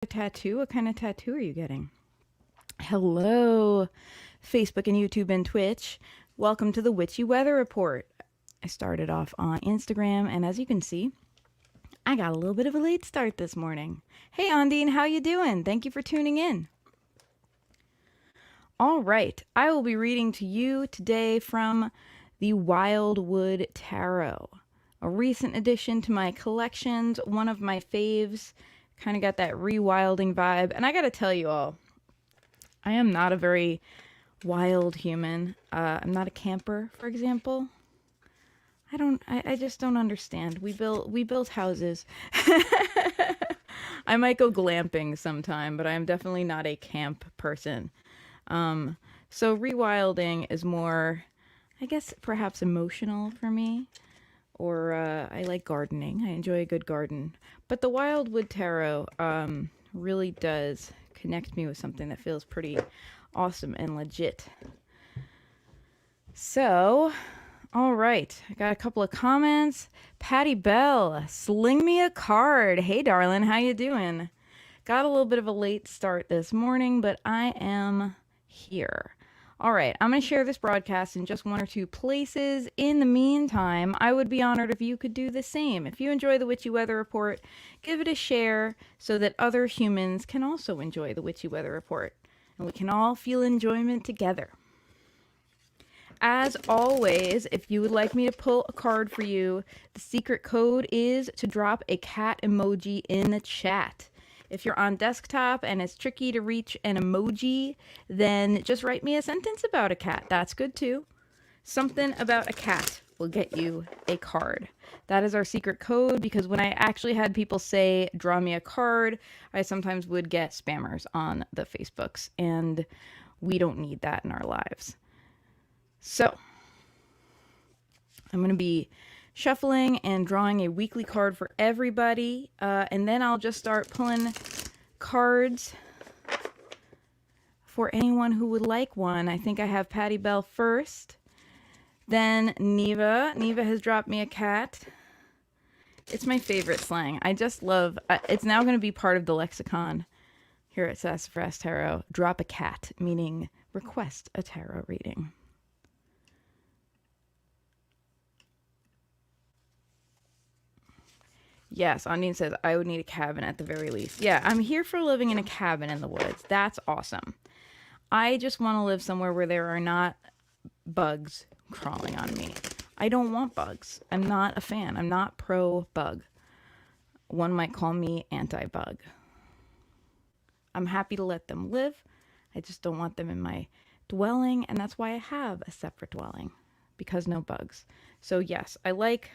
A tattoo? What kind of tattoo are you getting? Hello, Facebook and YouTube and Twitch. Welcome to the Witchy Weather Report. I started off on Instagram, and as you can see, I got a little bit of a late start this morning. Hey, Ondine, how you doing? Thank you for tuning in. All right, I will be reading to you today from the Wildwood Tarot, a recent addition to my collections, one of my faves. Kind of got that rewilding vibe, and I gotta tell you all, I am not a very wild human. I'm not a camper, for example. I just don't understand. We built houses. I might go glamping sometime, but I am definitely not a camp person. So rewilding is more, I guess, perhaps emotional for me. Or I like gardening. I enjoy a good garden. But the Wildwood Tarot really does connect me with something that feels pretty awesome and legit. So, all right. I got a couple of comments. Patty Bell, sling me a card. Hey, darling, how you doing? Got a little bit of a late start this morning, but I am here. All right, I'm going to share this broadcast in just one or two places. In the meantime, I would be honored if you could do the same. If you enjoy the Witchy Weather Report, give it a share so that other humans can also enjoy the Witchy Weather Report. And we can all feel enjoyment together. As always, if you would like me to pull a card for you, the secret code is to drop a cat emoji in the chat. If you're on desktop and it's tricky to reach an emoji, then just write me a sentence about a cat. That's good too. Something about a cat will get you a card. That is our secret code, because when I actually had people say, draw me a card, I sometimes would get spammers on the Facebooks, and we don't need that in our lives. So, I'm going to be shuffling and drawing a weekly card for everybody, and then I'll just start pulling cards for anyone who would like one. I think I have Patty Bell first, then Neva. Neva has dropped me a cat. It's my favorite slang. I just love, it's now going to be part of the lexicon here at Sassafras Tarot. Drop a cat, meaning request a tarot reading. Yes, Ondine says, I would need a cabin at the very least. Yeah, I'm here for living in a cabin in the woods. That's awesome. I just want to live somewhere where there are not bugs crawling on me. I don't want bugs. I'm not a fan. I'm not pro-bug. One might call me anti-bug. I'm happy to let them live. I just don't want them in my dwelling, and that's why I have a separate dwelling, because no bugs. So yes, I like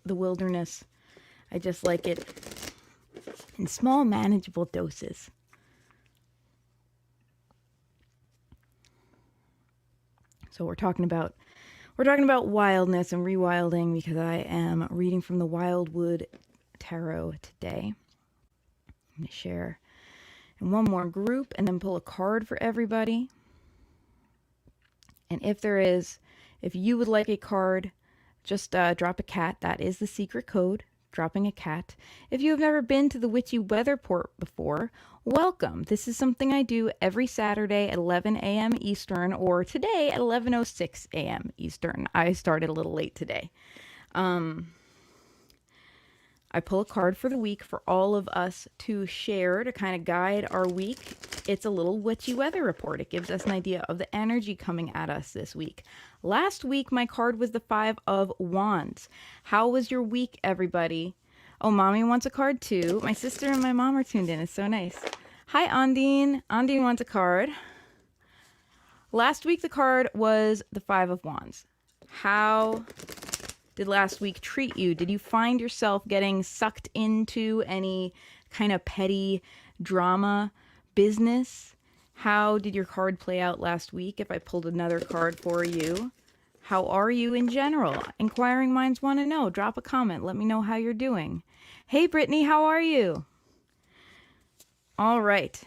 the wilderness. I just like it in small, manageable doses. So we're talking about wildness and rewilding, because I am reading from the Wildwood Tarot today. I'm going to share in one more group and then pull a card for everybody. And if you would like a card, just drop a cat. That is the secret code, dropping a cat. If you have never been to the Witchy Weather Report before, welcome. This is something I do every Saturday at 11 a.m. Eastern, or today at 11:06 a.m. Eastern. I started a little late today. I pull a card for the week for all of us to share to kind of guide our week. It's a little witchy weather report. It gives us an idea of the energy coming at us this week. Last week, my card was the Five of Wands. How was your week, everybody? Oh, Mommy wants a card too. My sister and my mom are tuned in. It's so nice. Hi, Ondine. Ondine wants a card. Last week, the card was the Five of Wands. How did last week treat you? Did you find yourself getting sucked into any kind of petty drama business? How did your card play out last week? If I pulled another card for you, how are you in general? Inquiring minds want to know. Drop a comment. Let me know how you're doing. Hey, Brittany, how are you? All right.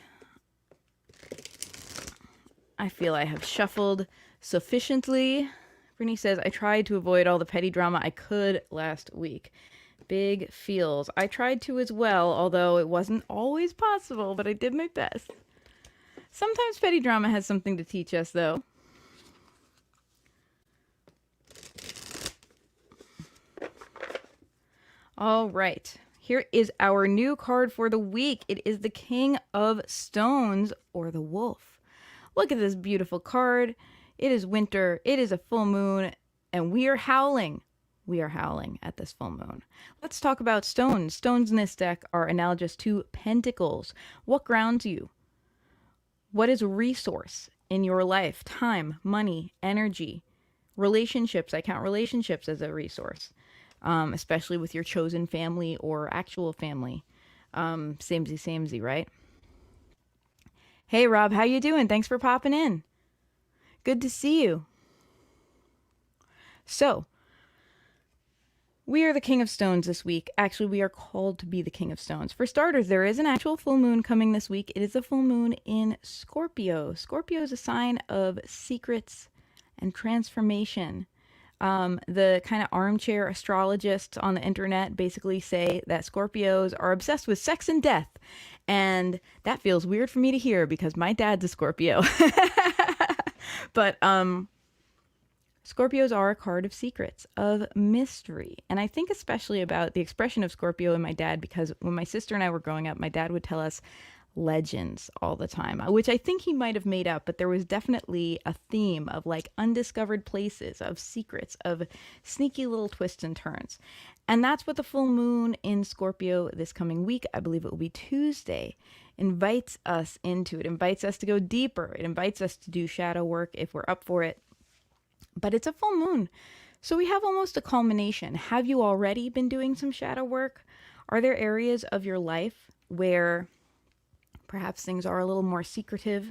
I feel I have shuffled sufficiently. Brittany says, I tried to avoid all the petty drama I could last week. Big feels. I tried to as well, although it wasn't always possible, but I did my best. Sometimes petty drama has something to teach us, though. All right. Here is our new card for the week. It is the King of Stones, or the Wolf. Look at this beautiful card. It is winter. It is a full moon, and we are howling. We are howling at this full moon. Let's talk about stones. Stones in this deck are analogous to pentacles. What grounds you? What is a resource in your life? Time, money, energy, relationships. I count relationships as a resource, especially with your chosen family or actual family. Samey, right? Hey, Rob, how you doing? Thanks for popping in. Good to see you. So, we are the King of Stones this week. Actually, we are called to be the King of Stones. For starters, there is an actual full moon coming this week. It is a full moon in Scorpio. Scorpio is a sign of secrets and transformation. The kind of armchair astrologists on the internet basically say that Scorpios are obsessed with sex and death. And that feels weird for me to hear because my dad's a Scorpio. But Scorpios are a card of secrets, of mystery. And I think especially about the expression of Scorpio in my dad, because when my sister and I were growing up, my dad would tell us legends all the time, which I think he might have made up, but there was definitely a theme of like undiscovered places, of secrets, of sneaky little twists and turns. And that's what the full moon in Scorpio this coming week, I believe it will be Tuesday, invites us into. It invites us to go deeper. It invites us to do shadow work if we're up for it. But it's a full moon. So we have almost a culmination. Have you already been doing some shadow work? Are there areas of your life where perhaps things are a little more secretive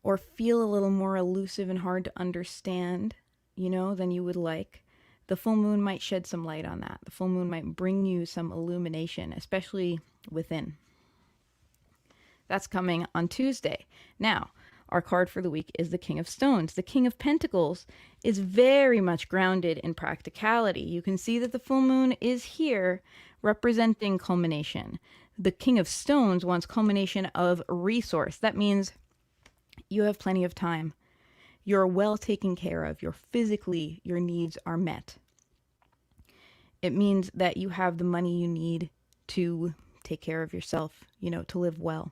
or feel a little more elusive and hard to understand, than you would like? The full moon might shed some light on that. The full moon might bring you some illumination, especially within. That's coming on Tuesday. Now, our card for the week is the King of Stones. The King of Pentacles is very much grounded in practicality. You can see that the full moon is here representing culmination. The King of Stones wants culmination of resource. That means you have plenty of time. You're well taken care of. Your needs are met. It means that you have the money you need to take care of yourself, to live well.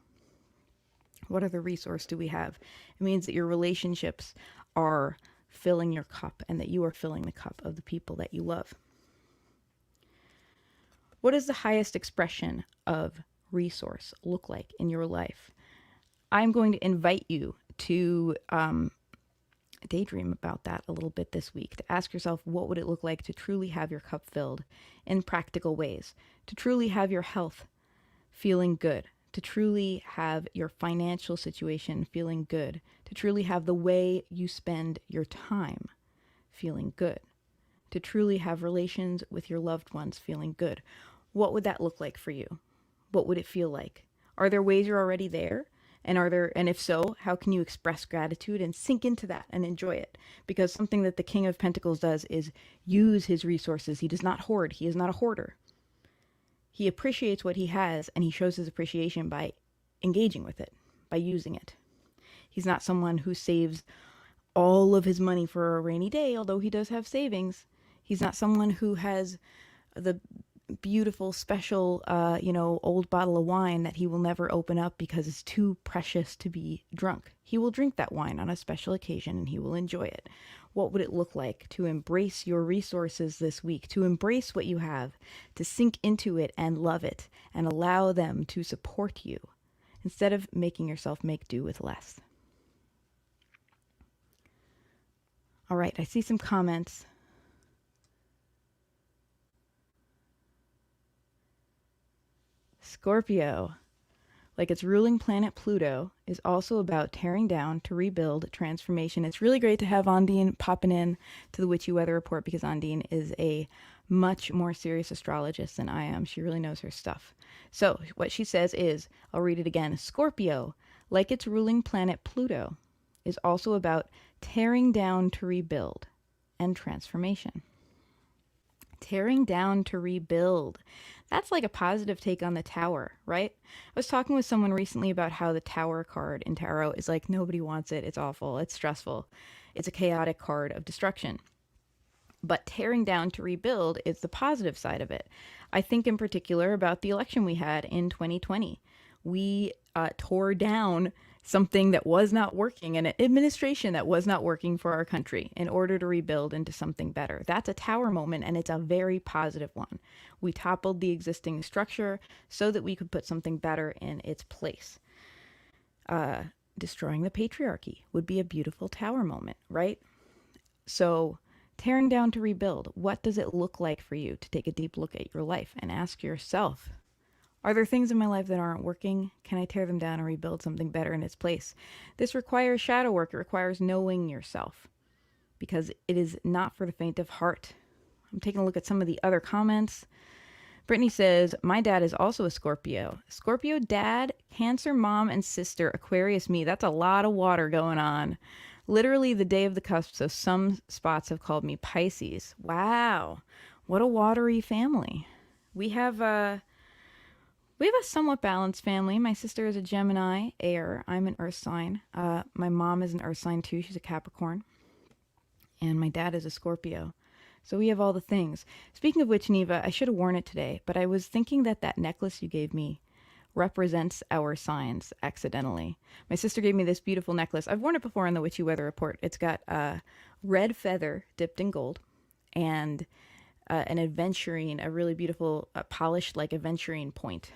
What other resource do we have? It means that your relationships are filling your cup and that you are filling the cup of the people that you love. What does the highest expression of resource look like in your life? I'm going to invite you to daydream about that a little bit this week, to ask yourself, what would it look like to truly have your cup filled in practical ways, to truly have your health feeling good, to truly have your financial situation feeling good, to truly have the way you spend your time feeling good, to truly have relations with your loved ones feeling good. What would that look like for you? What would it feel like? Are there ways you're already there? And if so, how can you express gratitude and sink into that and enjoy it? Because something that the King of Pentacles does is use his resources. He does not hoard. He is not a hoarder. He appreciates what he has, and he shows his appreciation by engaging with it, by using it. He's not someone who saves all of his money for a rainy day, although he does have savings. He's not someone who has the beautiful, special, old bottle of wine that he will never open up because it's too precious to be drunk. He will drink that wine on a special occasion and he will enjoy it. What would it look like to embrace your resources this week, to embrace what you have, to sink into it and love it and allow them to support you instead of making yourself make do with less? All right, I see some comments. Scorpio, like its ruling planet Pluto, is also about tearing down to rebuild, transformation. It's really great to have Ondine popping in to the Witchy Weather Report because Ondine is a much more serious astrologist than I am. She really knows her stuff. So what she says is, I'll read it again, Scorpio, like its ruling planet Pluto, is also about tearing down to rebuild and transformation. Tearing down to rebuild. That's like a positive take on the tower, right? I was talking with someone recently about how the tower card in tarot is like nobody wants it. It's awful. It's stressful. It's a chaotic card of destruction. But tearing down to rebuild is the positive side of it. I think in particular about the election we had in 2020. We tore down something that was not working, an administration that was not working for our country in order to rebuild into something better. That's a tower moment, and it's a very positive one. We toppled the existing structure so that we could put something better in its place. Destroying the patriarchy would be a beautiful tower moment, right? So tearing down to rebuild, what does it look like for you to take a deep look at your life and ask yourself, are there things in my life that aren't working? Can I tear them down and rebuild something better in its place? This requires shadow work. It requires knowing yourself because it is not for the faint of heart. I'm taking a look at some of the other comments. Brittany says, my dad is also a Scorpio. Scorpio dad, Cancer mom and sister, Aquarius me. That's a lot of water going on. Literally the day of the cusp, so some spots have called me Pisces. Wow, what a watery family. We have a somewhat balanced family. My sister is a Gemini, air. I'm an earth sign. My mom is an earth sign too. She's a Capricorn. And my dad is a Scorpio. So we have all the things. Speaking of which, Neva, I should have worn it today, but I was thinking that necklace you gave me represents our signs accidentally. My sister gave me this beautiful necklace. I've worn it before on the Witchy Weather Report. It's got a red feather dipped in gold and an aventurine, a really beautiful polished like aventurine point.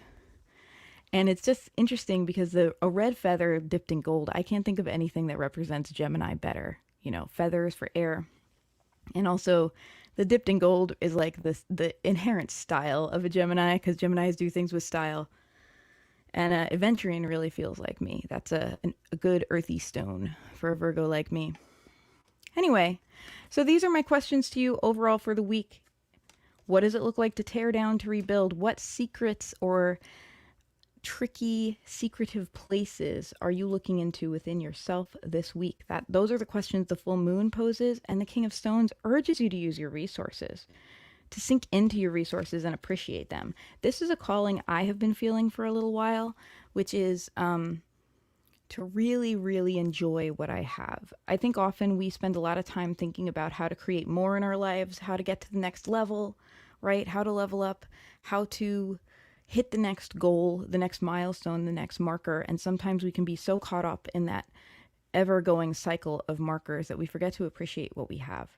And it's just interesting because a red feather dipped in gold, I can't think of anything that represents Gemini better. You know, feathers for air. And also, the dipped in gold is like the inherent style of a Gemini, because Geminis do things with style. And aventurine really feels like me. That's a good earthy stone for a Virgo like me. Anyway, so these are my questions to you overall for the week. What does it look like to tear down to rebuild? What secrets or tricky, secretive places are you looking into within yourself this week? Those are the questions the full moon poses, and the King of Stones urges you to use your resources, to sink into your resources and appreciate them. This is a calling I have been feeling for a little while, which is to really, really enjoy what I have. I think often we spend a lot of time thinking about how to create more in our lives, how to get to the next level, right? How to level up, how to hit the next goal, the next milestone, the next marker. And sometimes we can be so caught up in that ever-going cycle of markers that we forget to appreciate what we have.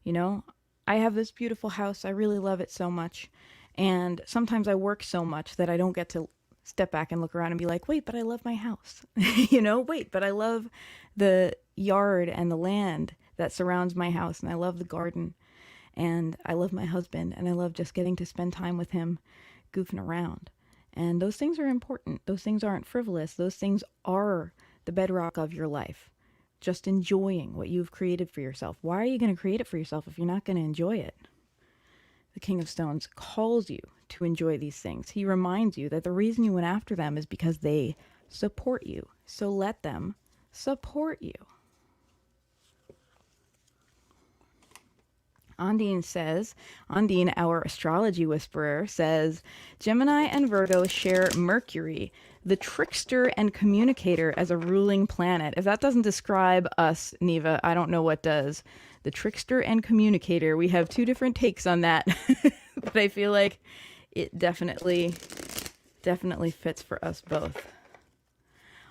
You know, I have this beautiful house. I really love it so much. And sometimes I work so much that I don't get to step back and look around and be like, wait, but I love my house. Wait, but I love the yard and the land that surrounds my house. And I love the garden. And I love my husband. And I love just getting to spend time with him, goofing around. And those things are important. Those things aren't frivolous. Those things are the bedrock of your life. Just enjoying what you've created for yourself. Why are you going to create it for yourself if you're not going to enjoy it? The King of Stones calls you to enjoy these things. He reminds you that the reason you went after them is because they support you. So let them support you. Ondine, our astrology whisperer, says, Gemini and Virgo share Mercury, the trickster and communicator, as a ruling planet. If that doesn't describe us, Neva, I don't know what does. The trickster and communicator, we have two different takes on that, but I feel like it definitely fits for us both.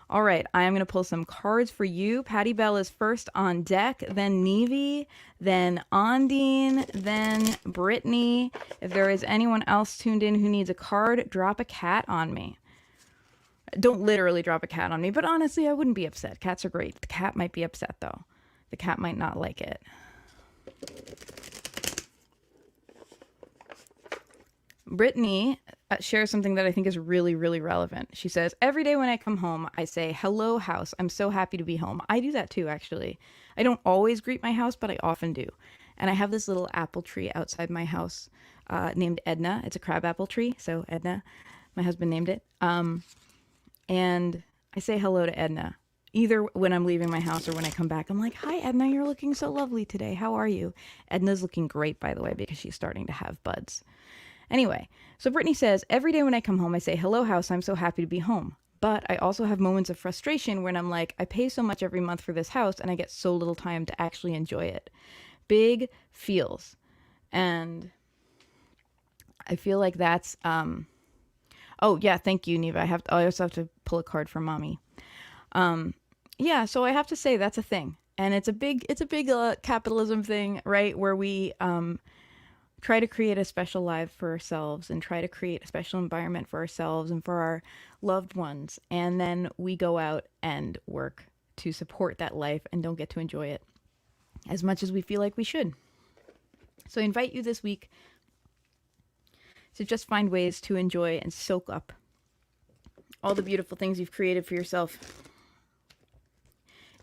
All right, I am going to pull some cards for you. Patty Bell is first on deck, then Nevi, then Ondine, then Brittany. If there is anyone else tuned in who needs a card, drop a cat on me. Don't literally drop a cat on me, but honestly, I wouldn't be upset. Cats are great. The cat might be upset, though. The cat might not like it. Brittany shares something that I think is really, really relevant. She says, every day when I come home, I say, hello, house. I'm so happy to be home. I do that too, actually. I don't always greet my house, but I often do. And I have this little apple tree outside my house named Edna. It's a crab apple tree. So Edna, my husband named it. And I say hello to Edna Either when I'm leaving my house or when I come back, I'm like, hi, Edna, you're looking so lovely today. How are you? Edna's looking great, by the way, because she's starting to have buds. Anyway, so Brittany says, every day when I come home, I say, hello, house. I'm so happy to be home. But I also have moments of frustration when I'm like, I pay so much every month for this house and I get so little time to actually enjoy it. Big feels. And I feel like that's, oh yeah, thank you, Neva. I also have to pull a card for mommy. Yeah, so I have to say that's a thing. And it's a big capitalism thing, right? Where we, try to create a special life for ourselves and try to create a special environment for ourselves and for our loved ones. And then we go out and work to support that life and don't get to enjoy it as much as we feel like we should. So I invite you this week to just find ways to enjoy and soak up all the beautiful things you've created for yourself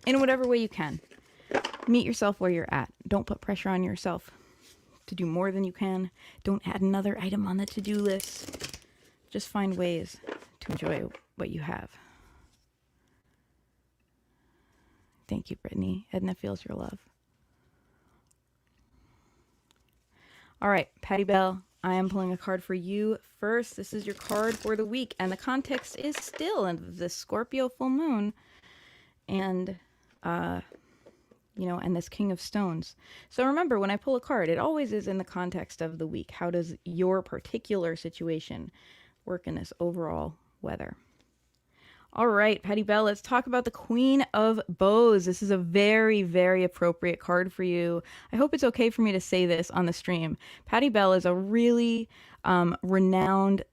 in whatever way you can. Meet yourself where you're at. Don't put pressure on yourself to do more than you can. Don't add another item on the to-do list. Just find ways to enjoy what you have. Thank you, Brittany. Edna feels your love. All right, Patty Bell, I am pulling a card for you first. This is your card for the week, and the context is still in the Scorpio full moon, and and this King of Stones. So remember, when I pull a card, it always is in the context of the week. How does your particular situation work in this overall weather? All right, Patty Bell, let's talk about the Queen of Bows. This is a very, very appropriate card for you. I hope it's okay for me to say this on the stream. Patty Bell is a really renowned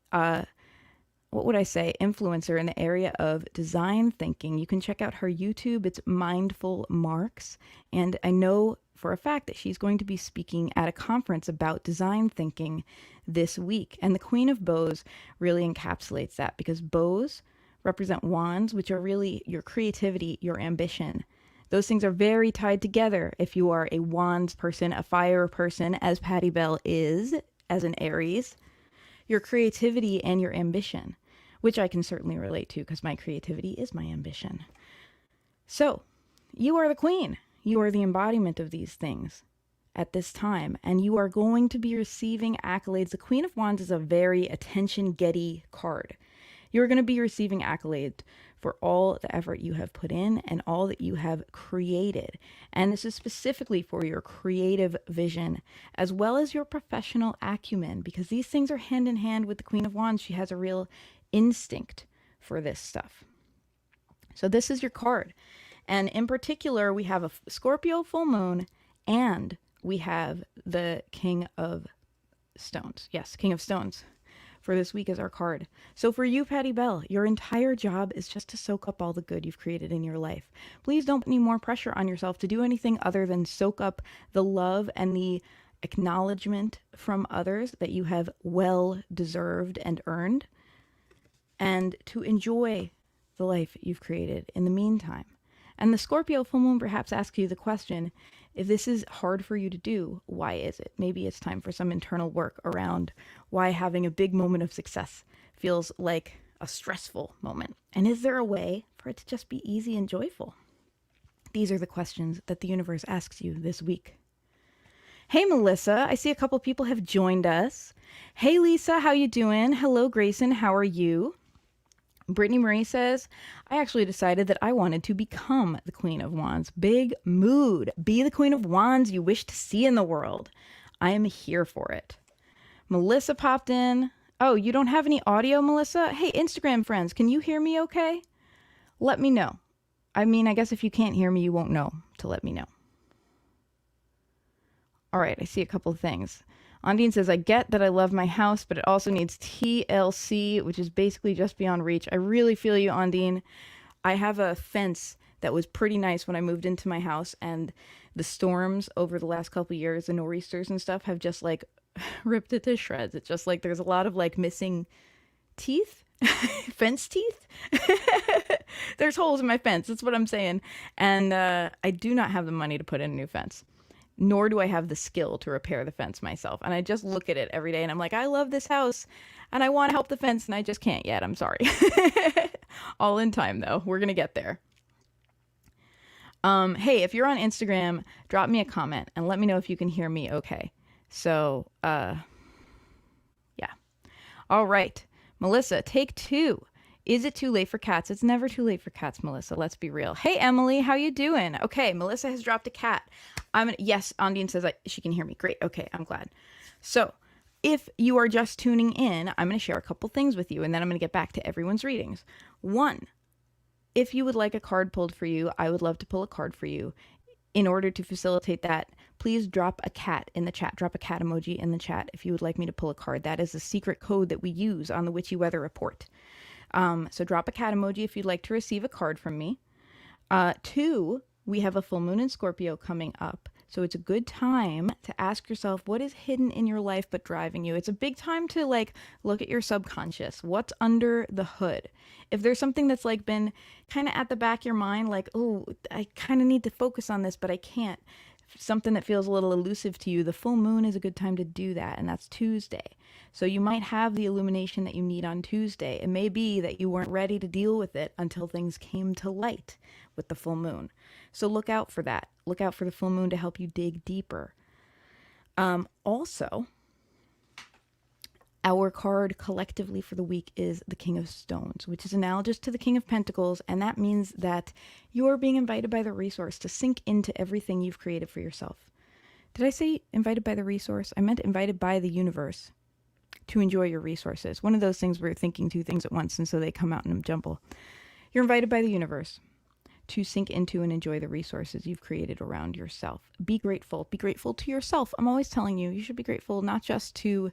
influencer in the area of design thinking. You can check out her YouTube. It's Mindful Marks. And I know for a fact that she's going to be speaking at a conference about design thinking this week. And the Queen of Bows really encapsulates that, because bows represent wands, which are really your creativity, your ambition. Those things are very tied together. If you are a wands person, a fire person, as Patty Bell is, as an Aries, your creativity and your ambition, which I can certainly relate to because my creativity is my ambition. So, you are the queen. You are the embodiment of these things at this time, and you are going to be receiving accolades. The Queen of Wands is a very attention-getty card. You're going to be receiving accolades for all the effort you have put in and all that you have created. And this is specifically for your creative vision, as well as your professional acumen, because these things are hand in hand with the Queen of Wands. She has a real instinct for this stuff. So this is your card. And in particular, we have a Scorpio full moon, and we have the King of Stones. Yes, King of Stones for this week is our card. So for you, Patty Bell, your entire job is just to soak up all the good you've created in your life. Please don't put any more pressure on yourself to do anything other than soak up the love and the acknowledgement from others that you have well deserved and earned, and to enjoy the life you've created in the meantime. And the Scorpio full moon perhaps asks you the question, if this is hard for you to do, why is it? Maybe it's time for some internal work around why having a big moment of success feels like a stressful moment. And is there a way for it to just be easy and joyful? These are the questions that the universe asks you this week. Hey, Melissa, I see a couple people have joined us. Hey, Lisa, how you doing? Hello, Grayson, how are you? Brittany Marie says, I actually decided that I wanted to become the Queen of Wands. Big mood. Be the Queen of Wands you wish to see in the world. I am here for it. Melissa popped in. Oh, you don't have any audio, Melissa? Hey, Instagram friends, can you hear me okay? Let me know. I mean, I guess if you can't hear me, you won't know to let me know. All right, I see a couple of things. Ondine says, I get that I love my house, but it also needs TLC, which is basically just beyond reach. I really feel you, Ondine. I have a fence that was pretty nice when I moved into my house, and the storms over the last couple of years, the nor'easters and stuff, have just like ripped it to shreds. It's just like there's a lot of like missing teeth, fence teeth. There's holes in my fence. That's what I'm saying. And I do not have the money to put in a new fence, nor do I have the skill to repair the fence myself. And I just look at it every day and I'm like, I love this house and I want to help the fence and I just can't yet. I'm sorry. All in time though. We're going to get there. Hey, if you're on Instagram, drop me a comment and let me know if you can hear me okay. So, yeah. All right. Melissa, take two. Is it too late for cats? It's never too late for cats, Melissa. Let's be real. Hey, Emily, how you doing? Okay, Melissa has dropped a cat. Yes, Ondine says she can hear me. Great. Okay, I'm glad. So, if you are just tuning in, I'm going to share a couple things with you, and then I'm going to get back to everyone's readings. One, if you would like a card pulled for you, I would love to pull a card for you. In order to facilitate that, please drop a cat in the chat. Drop a cat emoji in the chat if you would like me to pull a card. That is a secret code that we use on the Witchy Weather Report. So drop a cat emoji if you'd like to receive a card from me. Two, we have a full moon in Scorpio coming up. So it's a good time to ask yourself what is hidden in your life but driving you. It's a big time to look at your subconscious. What's under the hood? If there's something that's been kind of at the back of your mind, oh, I kind of need to focus on this, but I can't. Something that feels a little elusive to you, the full moon is a good time to do that, and that's Tuesday. So you might have the illumination that you need on Tuesday. It may be that you weren't ready to deal with it until things came to light with the full moon. So look out for that. Look out for the full moon to help you dig deeper. Also, our card collectively for the week is the King of Stones, which is analogous to the King of Pentacles, and that means that you're being invited by the resource to sink into everything you've created for yourself. Did I say invited by the resource? I meant invited by the universe to enjoy your resources. One of those things where you're thinking two things at once, and so they come out in a jumble. You're invited by the universe to sink into and enjoy the resources you've created around yourself. Be grateful. Be grateful to yourself. I'm always telling you, you should be grateful not just to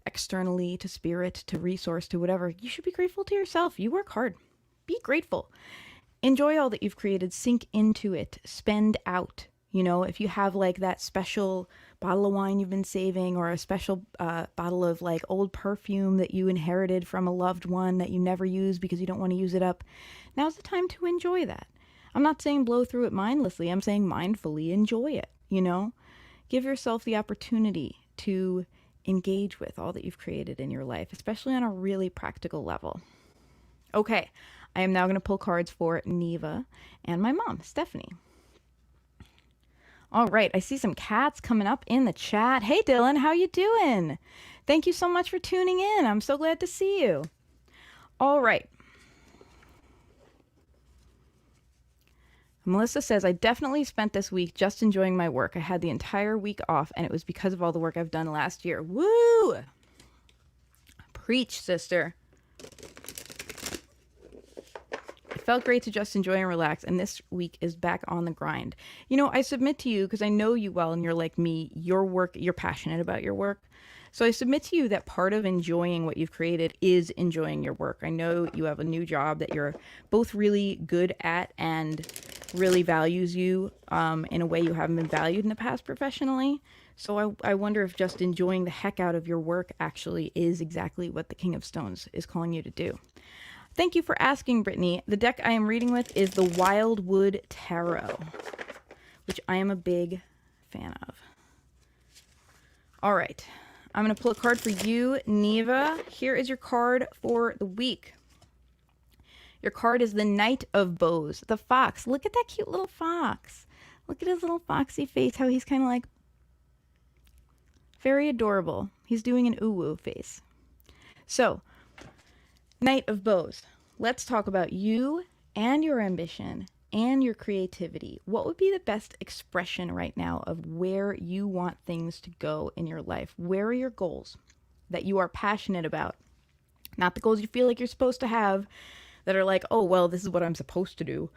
externally, to spirit, to resource, to whatever. You should be grateful to yourself. You work hard. Be grateful. Enjoy all that you've created. Sink into it. Spend out. You know, if you have that special bottle of wine you've been saving, or a special bottle of old perfume that you inherited from a loved one that you never use because you don't want to use it up, now's the time to enjoy that. I'm not saying blow through it mindlessly. I'm saying mindfully enjoy it, you know? Give yourself the opportunity to engage with all that you've created in your life, especially on a really practical level. Okay, I am now going to pull cards for Neva and my mom, Stephanie. All right, I see some cats coming up in the chat. Hey, Dylan, how you doing? Thank you so much for tuning in. I'm so glad to see you. All right. Melissa says, I definitely spent this week just enjoying my work. I had the entire week off, and it was because of all the work I've done last year. Woo! Preach, sister. It felt great to just enjoy and relax, and this week is back on the grind. You know, I submit to you, because I know you well, and you're like me, your work, you're passionate about your work. So I submit to you that part of enjoying what you've created is enjoying your work. I know you have a new job that you're both really good at and really values you in a way you haven't been valued in the past professionally. So I wonder if just enjoying the heck out of your work actually is exactly what the King of Stones is calling you to do. Thank you for asking, Brittany. The deck I am reading with is the Wildwood Tarot, which I am a big fan of. All right. I'm going to pull a card for you, Neva. Here is your card for the week. Your card is the Knight of Bows, the fox. Look at that cute little fox. Look at his little foxy face, how he's kind of very adorable. He's doing an ooh-woo face. So, Knight of Bows. Let's talk about you and your ambition and your creativity. What would be the best expression right now of where you want things to go in your life? Where are your goals that you are passionate about? Not the goals you feel like you're supposed to have that are oh, well, this is what I'm supposed to do.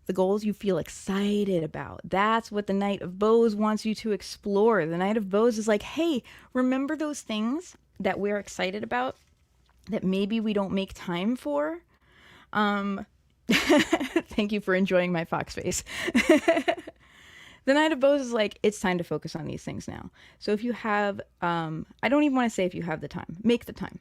The goals you feel excited about. That's what the Knight of Bows wants you to explore. The Knight of Bows is hey, remember those things that we're excited about that maybe we don't make time for? Thank you for enjoying my fox face. The Knight of Bows is it's time to focus on these things now. So if you have, I don't even want to say if you have the time, make the time.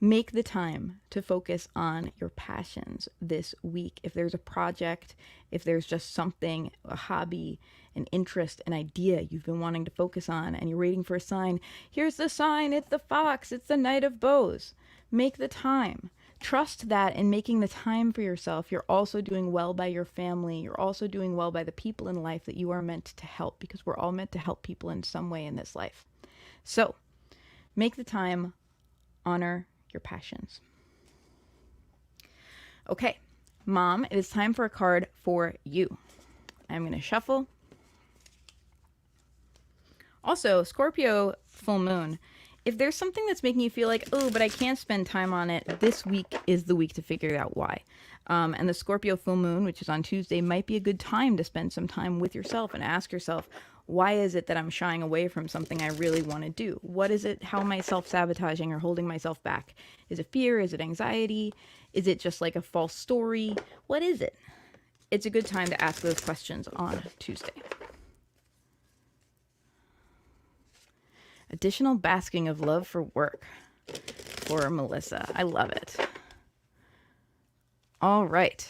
Make the time to focus on your passions this week. If there's a project, if there's just something, a hobby, an interest, an idea you've been wanting to focus on and you're waiting for a sign, here's the sign, it's the fox, it's the Knight of Bows. Make the time trust that in making the time for yourself, you're also doing well by your family. You're also doing well by the people in life that you are meant to help, because we're all meant to help people in some way in this life. So make the time, honor your passions. Okay, Mom, it is time for a card for you. I'm going to shuffle. Also, Scorpio full moon. If there's something that's making you feel like, oh, but I can't spend time on it, this week is the week to figure out why. And the Scorpio full moon, which is on Tuesday, might be a good time to spend some time with yourself and ask yourself, why is it that I'm shying away from something I really want to do? What is it? How am I self-sabotaging or holding myself back? Is it fear? Is it anxiety? Is it just like a false story? What is it? It's a good time to ask those questions on Tuesday. Additional basking of love for work for Melissa. I love it. All right.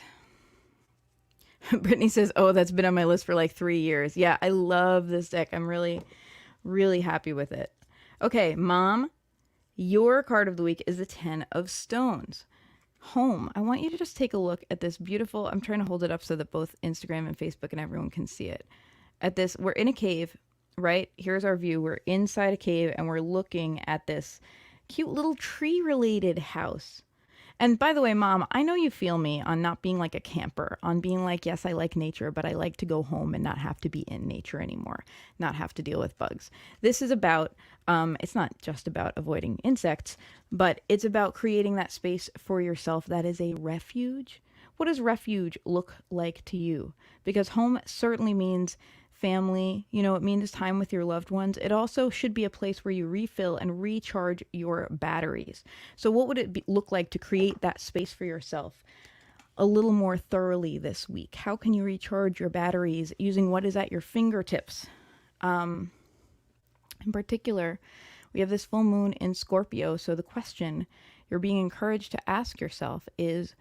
Brittany says, oh, that's been on my list for like 3 years. Yeah, I love this deck. I'm really, really happy with it. Okay, Mom, your card of the week is the 10 of Stones. Home. I want you to just take a look at this beautiful, I'm trying to hold it up so that both Instagram and Facebook and everyone can see it. At this, we're in a cave, right? Here's our view. We're inside a cave and we're looking at this cute little tree-related house. And by the way, Mom, I know you feel me on not being like a camper, on being like, yes, I like nature, but I like to go home and not have to be in nature anymore, not have to deal with bugs. This is about, it's not just about avoiding insects, but it's about creating that space for yourself that is a refuge. What does refuge look like to you? Because home certainly means family, it means time with your loved ones. It also should be a place where you refill and recharge your batteries. So what would it look like to create that space for yourself a little more thoroughly this week? How can you recharge your batteries using what is at your fingertips? In particular, we have this full moon in Scorpio. So the question you're being encouraged to ask yourself is,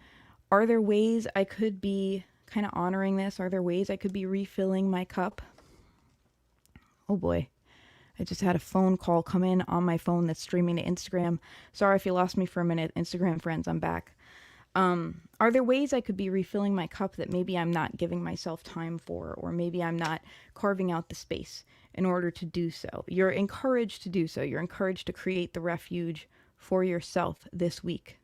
are there ways I could be kind of honoring this? Are there ways I could be refilling my cup? Oh boy, I just had a phone call come in on my phone that's streaming to Instagram. Sorry if you lost me for a minute, Instagram friends, I'm back. Are there ways I could be refilling my cup that maybe I'm not giving myself time for, or maybe I'm not carving out the space in order to do so? You're encouraged to do so. You're encouraged to create the refuge for yourself this week.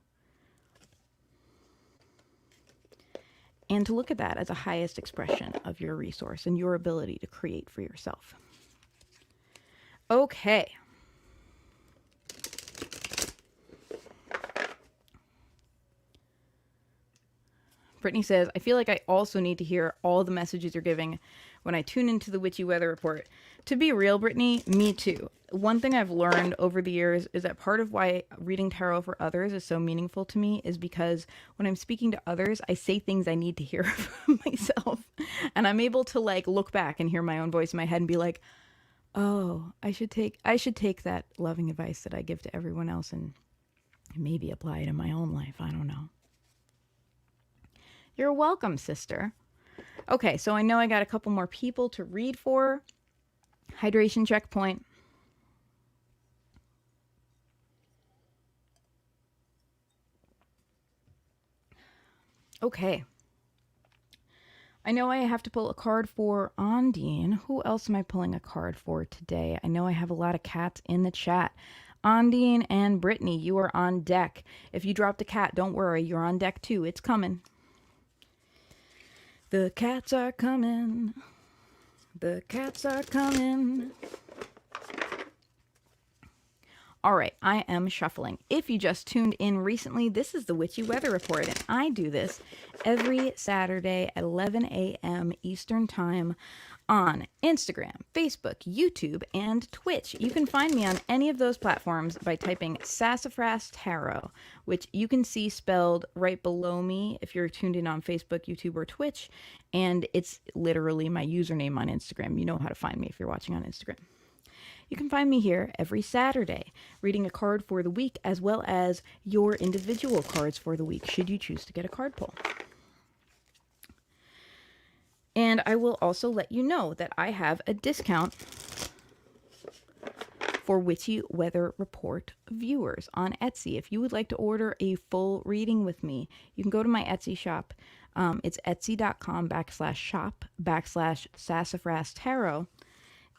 And to look at that as a highest expression of your resource and your ability to create for yourself. Okay. Brittany says, I feel like I also need to hear all the messages you're giving when I tune into the Witchy Weather Report. To be real, Brittany, me too. One thing I've learned over the years is that part of why reading tarot for others is so meaningful to me is because when I'm speaking to others, I say things I need to hear from myself. And I'm able to look back and hear my own voice in my head and be like, oh, I should take that loving advice that I give to everyone else and maybe apply it in my own life. I don't know. You're welcome, sister. Okay, so I know I got a couple more people to read for. Hydration checkpoint. Okay. I know I have to pull a card for Ondine. Who else am I pulling a card for today? I know I have a lot of cats in the chat. Ondine and Brittany, you are on deck. If you dropped a cat, don't worry. You're on deck too. It's coming. The cats are coming. The cats are coming. All right, I am shuffling. If you just tuned in recently, this is the Witchy Weather Report, and I do this every Saturday at 11 a.m. Eastern Time on Instagram, Facebook, YouTube, and Twitch. You can find me on any of those platforms by typing Sassafras Tarot, which you can see spelled right below me if you're tuned in on Facebook, YouTube, or Twitch, and it's literally my username on Instagram. You know how to find me if you're watching on Instagram. You can find me here every Saturday, reading a card for the week, as well as your individual cards for the week, should you choose to get a card pull. And I will also let you know that I have a discount for Witchy Weather Report viewers on Etsy. If you would like to order a full reading with me, you can go to my Etsy shop. It's etsy.com/shop/sassafras tarot.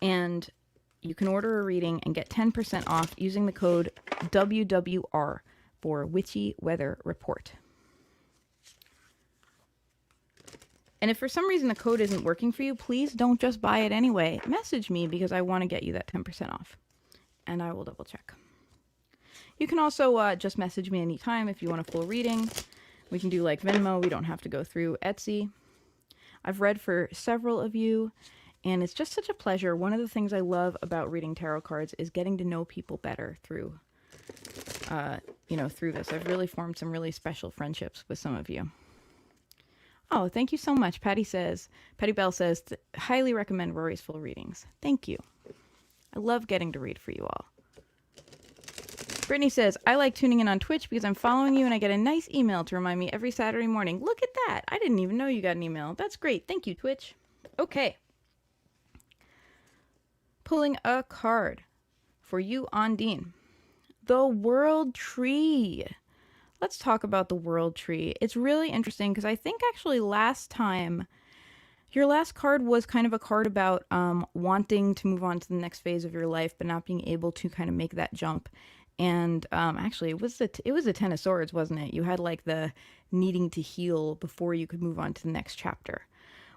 And you can order a reading and get 10% off using the code WWR for Witchy Weather Report. And if for some reason the code isn't working for you, please don't just buy it anyway. Message me because I want to get you that 10% off. And I will double check. You can also just message me anytime if you want a full reading. We can do like Venmo. We don't have to go through Etsy. I've read for several of you, and it's just such a pleasure. One of the things I love about reading tarot cards is getting to know people better through this. I've really formed some really special friendships with some of you. Oh, thank you so much. Patty Bell says, highly recommend Rory's full readings. Thank you. I love getting to read for you all. Brittany says, I like tuning in on Twitch because I'm following you and I get a nice email to remind me every Saturday morning. Look at that. I didn't even know you got an email. That's great. Thank you, Twitch. Okay. Pulling a card for you, Ondine. The World Tree. Let's talk about the World Tree. It's really interesting because I think actually last time, your last card was kind of a card about wanting to move on to the next phase of your life, but not being able to kind of make that jump. And actually, it was the Ten of Swords, wasn't it? You had like the needing to heal before you could move on to the next chapter.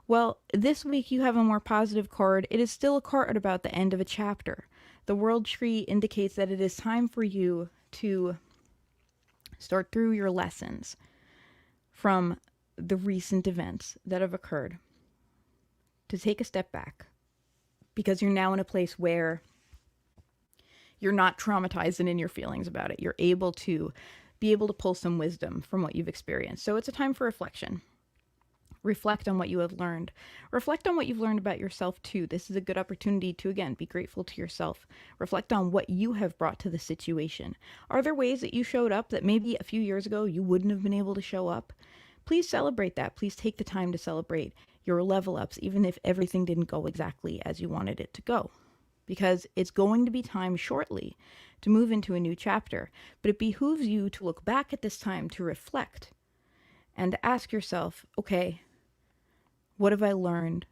Well, this week you have a more positive card. It is still a card about the end of a chapter. The World Tree indicates that it is time for you to start through your lessons from the recent events that have occurred, to take a step back, because you're now in a place where you're not traumatized and in your feelings about it. You're able to pull some wisdom from what you've experienced. So it's a time for reflection. Reflect on what you have learned. Reflect on what you've learned about yourself too. This is a good opportunity to, again, be grateful to yourself. Reflect on what you have brought to the situation. Are there ways that you showed up that maybe a few years ago you wouldn't have been able to show up? Please celebrate that. Please take the time to celebrate your level ups, even if everything didn't go exactly as you wanted it to go. Because it's going to be time shortly to move into a new chapter. But it behooves you to look back at this time, to reflect, and to ask yourself, okay, what have I learned?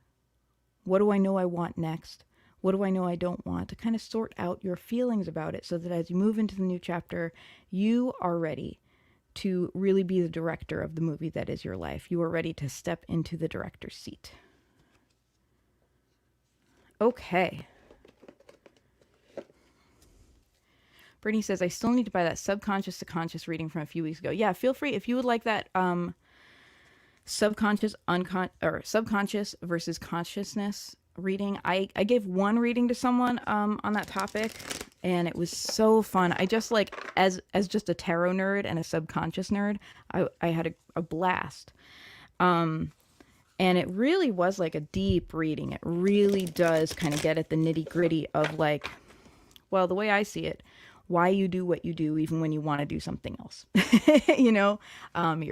What do I know I want next? What do I know I don't want? To kind of sort out your feelings about it so that as you move into the new chapter, you are ready to really be the director of the movie that is your life. You are ready to step into the director's seat. Okay. Brittany says, I still need to buy that subconscious to conscious reading from a few weeks ago. Yeah, feel free. If you would like that subconscious versus consciousness reading, I gave one reading to someone on that topic, and it was so fun. I just as just a tarot nerd and a subconscious nerd, I had a blast. And it really was like a deep reading. It really does kind of get at the nitty gritty of the way I see it, why you do what you do even when you want to do something else. Your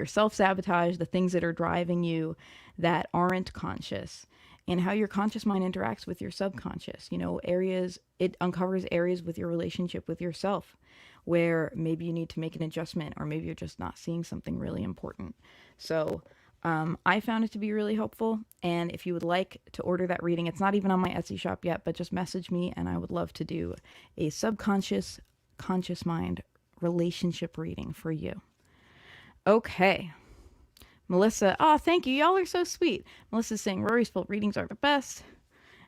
self-sabotage, the things that are driving you that aren't conscious, and how your conscious mind interacts with your subconscious. It uncovers areas with your relationship with yourself where maybe you need to make an adjustment, or maybe you're just not seeing something really important. So I found it to be really helpful. And if you would like to order that reading, it's not even on my Etsy shop yet, but just message me and I would love to do a subconscious conscious mind relationship reading for you. Okay. Melissa, thank you. Y'all are so sweet. Melissa's saying Rory's full readings are the best.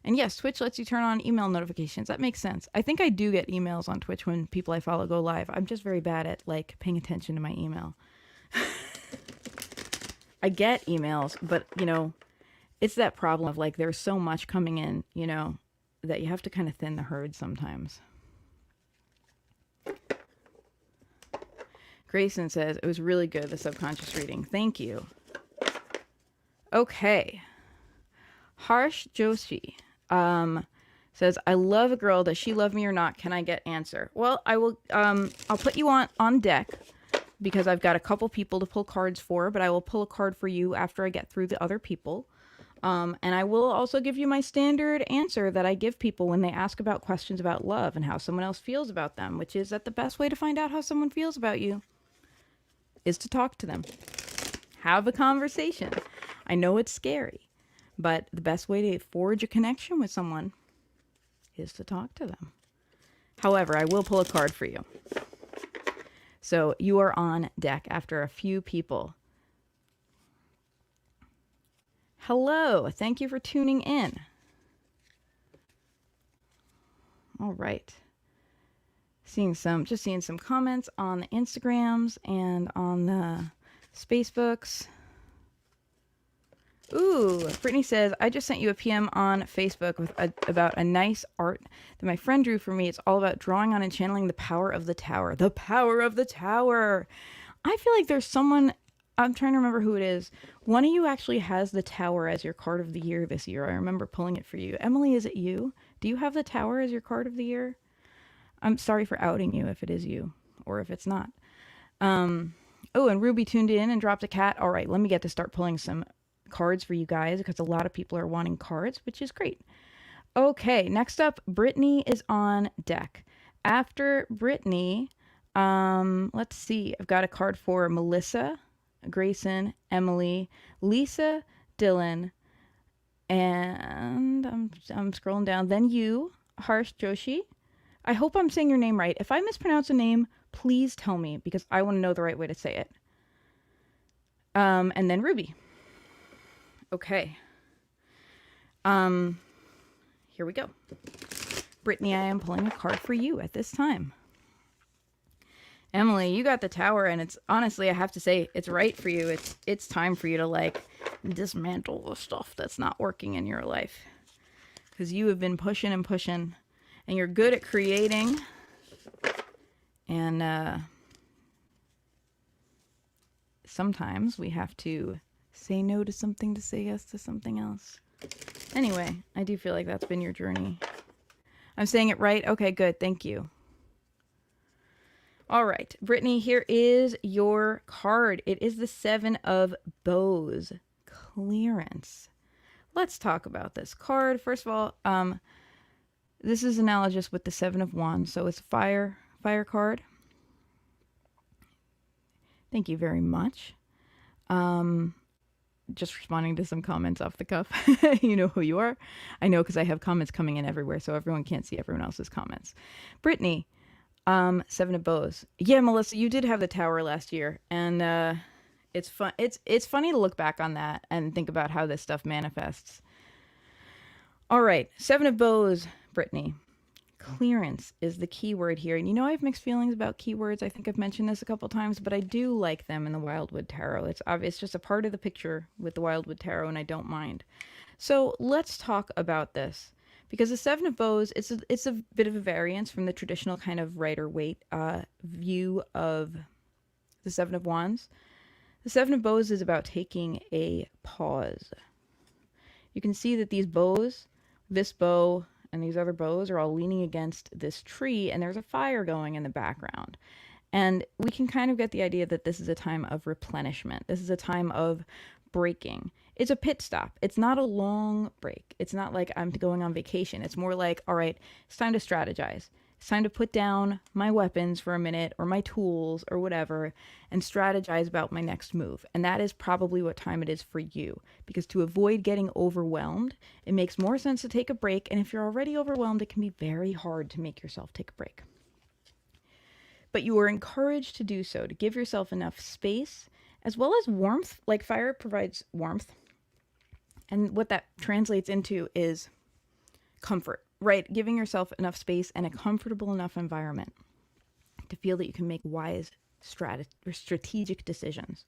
And yes, Twitch lets you turn on email notifications. That makes sense. I think I do get emails on Twitch when people I follow go live. I'm just very bad at paying attention to my email. I get emails, but it's that problem of there's so much coming in, that you have to kind of thin the herd sometimes. Grayson says, it was really good, the subconscious reading. Thank you. Okay. Harsh Joshi says, I love a girl. Does she love me or not? Can I get answer? Well, I will, I'll put you on deck because I've got a couple people to pull cards for, but I will pull a card for you after I get through the other people. And I will also give you my standard answer that I give people when they ask about questions about love and how someone else feels about them, which is that the best way to find out how someone feels about you is to talk to them. Have a conversation. I know it's scary, but the best way to forge a connection with someone is to talk to them. However, I will pull a card for you. So you are on deck after a few people. Hello, thank you for tuning in. All right. Just seeing some comments on the Instagrams and on the Facebooks. Ooh, Brittany says, I just sent you a PM on Facebook about a nice art that my friend drew for me. It's all about drawing on and channeling the power of the tower. The power of the tower. I feel like there's someone, I'm trying to remember who it is. One of you actually has the tower as your card of the year this year. I remember pulling it for you. Emily, is it you? Do you have the tower as your card of the year? I'm sorry for outing you if it is you or if it's not. Oh, and Ruby tuned in and dropped a cat. All right, let me get to start pulling some cards for you guys because a lot of people are wanting cards, which is great. Okay, next up, Brittany is on deck. After Brittany, let's see. I've got a card for Melissa, Grayson, Emily, Lisa, Dylan, and I'm scrolling down. Then you, Harsh Joshi. I hope I'm saying your name right. If I mispronounce a name, please tell me because I want to know the right way to say it. And then Ruby. Okay. Here we go. Brittany, I am pulling a card for you at this time. Emily, you got the tower, and it's honestly, I have to say, it's right for you. It's time for you to like dismantle the stuff that's not working in your life. Because you have been pushing and pushing, and you're good at creating. And sometimes we have to say no to something to say yes to something else. Anyway, I do feel like that's been your journey. I'm saying it right? Okay, good. Thank you. All right, Brittany, here is your card. It is the Seven of Bows. Clearance. Let's talk about this card. First of all, this is analogous with the Seven of Wands. So it's a fire card. Thank you very much. Just responding to some comments off the cuff. You know who you are. I know because I have comments coming in everywhere, so everyone can't see everyone else's comments. Brittany, Seven of Bows. Yeah, Melissa, you did have the tower last year, and it's fun. It's funny to look back on that and think about how this stuff manifests. All right, Seven of Bows, Brittany. Clearance is the key word here. And you know I have mixed feelings about keywords. I think I've mentioned this a couple times, but I do like them in the Wildwood Tarot. It's obvious, just a part of the picture with the Wildwood Tarot, and I don't mind. So let's talk about this. Because the Seven of Bows, it's a bit of a variance from the traditional kind of Rider-Waite view of the Seven of Wands. The Seven of Bows is about taking a pause. You can see that these bows, this bow, and these other bows are all leaning against this tree, and there's a fire going in the background. And we can kind of get the idea that this is a time of replenishment. This is a time of breaking. It's a pit stop. It's not a long break. It's not like I'm going on vacation. It's more like, all right, it's time to strategize. It's time to put down my weapons for a minute or my tools or whatever and strategize about my next move. And that is probably what time it is for you. Because to avoid getting overwhelmed, it makes more sense to take a break. And if you're already overwhelmed, it can be very hard to make yourself take a break. But you are encouraged to do so, to give yourself enough space as well as warmth. Like fire provides warmth. And what that translates into is comfort. Right, giving yourself enough space and a comfortable enough environment to feel that you can make wise strategic decisions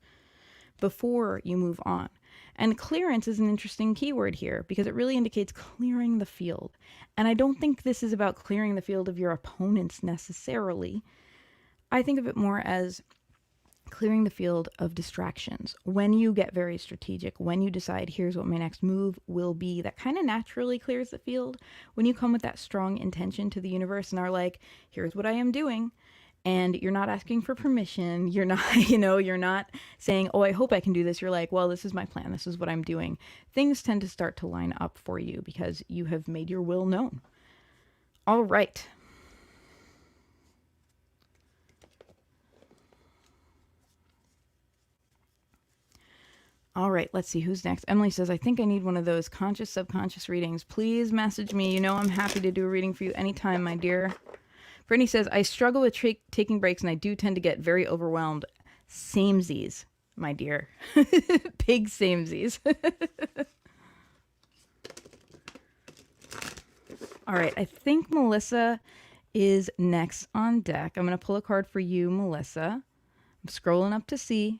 before you move on. And clearance is an interesting keyword here because it really indicates clearing the field. And I don't think this is about clearing the field of your opponents necessarily. I think of it more as clearing the field of distractions. When you get very strategic, when you decide here's what my next move will be, that kind of naturally clears the field. When you come with that strong intention to the universe and are like, here's what I am doing, and you're not asking for permission. You're not, you're not saying, oh, I hope I can do this. You're like, well, this is my plan. This is what I'm doing. Things tend to start to line up for you because you have made your will known. All right. All right, let's see who's next. Emily says, I think I need one of those conscious subconscious readings. Please message me. You know I'm happy to do a reading for you anytime, my dear. Brittany says, I struggle with taking breaks and I do tend to get very overwhelmed. Samesies, my dear. Big samesies. All right, I think Melissa is next on deck. I'm going to pull a card for you, Melissa. I'm scrolling up to see.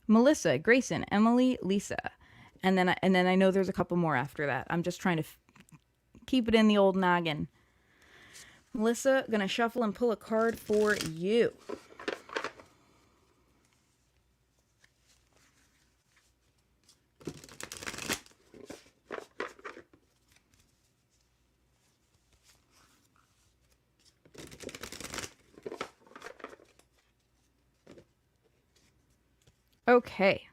Melissa, Grayson, Emily, Lisa. And then I know there's a couple more after that. I'm just trying to keep it in the old noggin. Melissa, gonna shuffle and pull a card for you. Okay,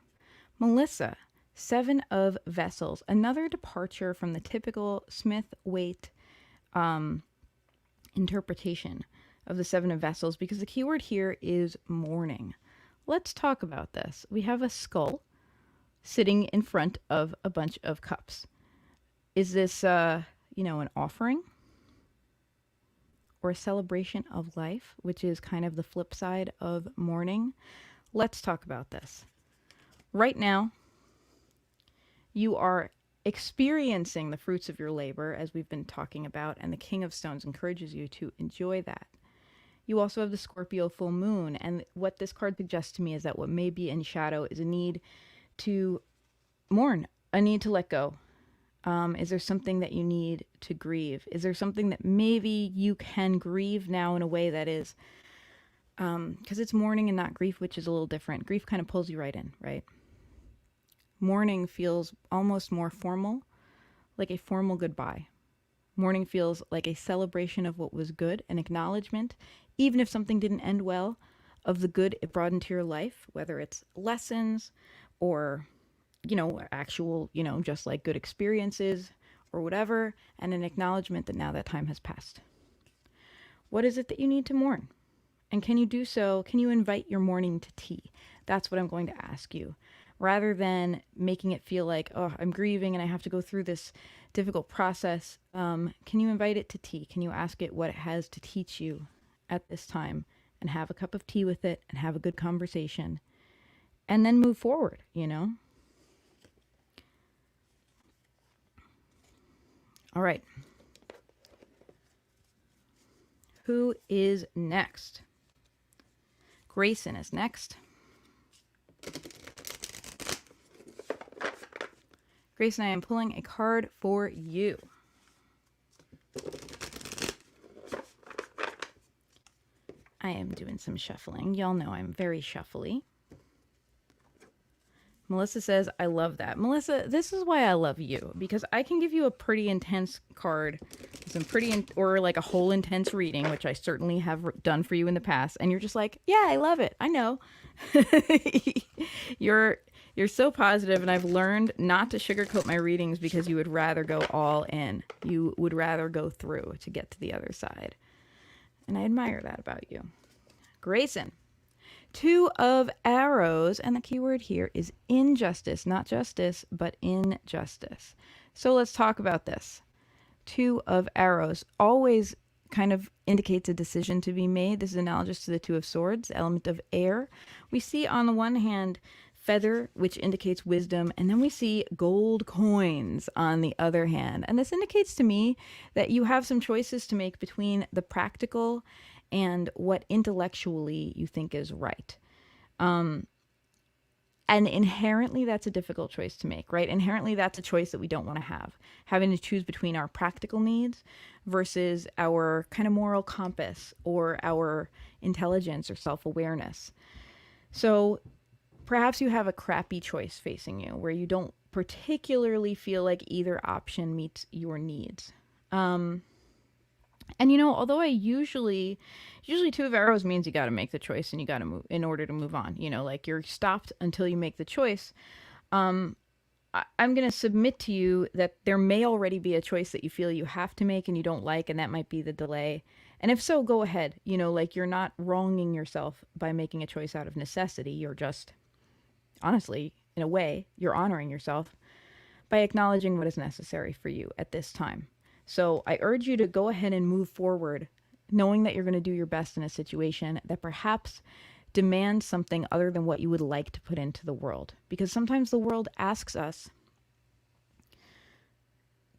Melissa, Seven of Vessels. Another departure from the typical Smith-Waite interpretation of the Seven of Vessels, because the keyword here is mourning. Let's talk about this. We have a skull sitting in front of a bunch of cups. Is this, an offering? Or a celebration of life, which is kind of the flip side of mourning? Let's talk about this. Right now, you are experiencing the fruits of your labor, as we've been talking about, and the King of Stones encourages you to enjoy that. You also have the Scorpio full moon, and what this card suggests to me is that what may be in shadow is a need to mourn, a need to let go. Is there something that you need to grieve? Is there something that maybe you can grieve now in a way that is, because it's mourning and not grief, which is a little different. Grief kind of pulls you right in, right? Mourning feels almost more formal, like a formal goodbye. Mourning feels like a celebration of what was good, an acknowledgement, even if something didn't end well, of the good it brought into your life, whether it's lessons or, actual, just like good experiences or whatever, and an acknowledgement that now that time has passed. What is it that you need to mourn? And can you do so? Can you invite your mourning to tea? That's what I'm going to ask you. Rather than making it feel like, oh, I'm grieving and I have to go through this difficult process, can you invite it to tea? Can you ask it what it has to teach you at this time and have a cup of tea with it and have a good conversation and then move forward, All right. Who is next? Grayson is next. Grayson, I am pulling a card for you. I am doing some shuffling. Y'all know I'm very shuffly. Melissa says, I love that. Melissa, this is why I love you, because I can give you a pretty intense card, or like a whole intense reading, which I certainly have done for you in the past, and you're just like, yeah, I love it. I know. You're so positive, and I've learned not to sugarcoat my readings because you would rather go all in. You would rather go through to get to the other side. And I admire that about you. Grayson. Two of Arrows, and the keyword here is injustice, not justice, but injustice. So let's talk about this. Two of Arrows always kind of indicates a decision to be made. This is analogous to the Two of Swords, element of air. We see on the one hand feather, which indicates wisdom, and then we see gold coins on the other hand. And this indicates to me that you have some choices to make between the practical and what intellectually you think is right. And inherently, that's a difficult choice to make, right? Inherently, that's a choice that we don't want to have. Having to choose between our practical needs versus our kind of moral compass or our intelligence or self-awareness. So perhaps you have a crappy choice facing you where you don't particularly feel like either option meets your needs. And although usually two of arrows means you got to make the choice and you got to move in order to move on. Like you're stopped until you make the choice. Um, I'm going to submit to you that there may already be a choice that you feel you have to make and you don't like, and that might be the delay. And if so, go ahead. Like you're not wronging yourself by making a choice out of necessity. You're just, honestly, in a way, you're honoring yourself by acknowledging what is necessary for you at this time. So I urge you to go ahead and move forward, knowing that you're going to do your best in a situation that perhaps demands something other than what you would like to put into the world. Because sometimes the world asks us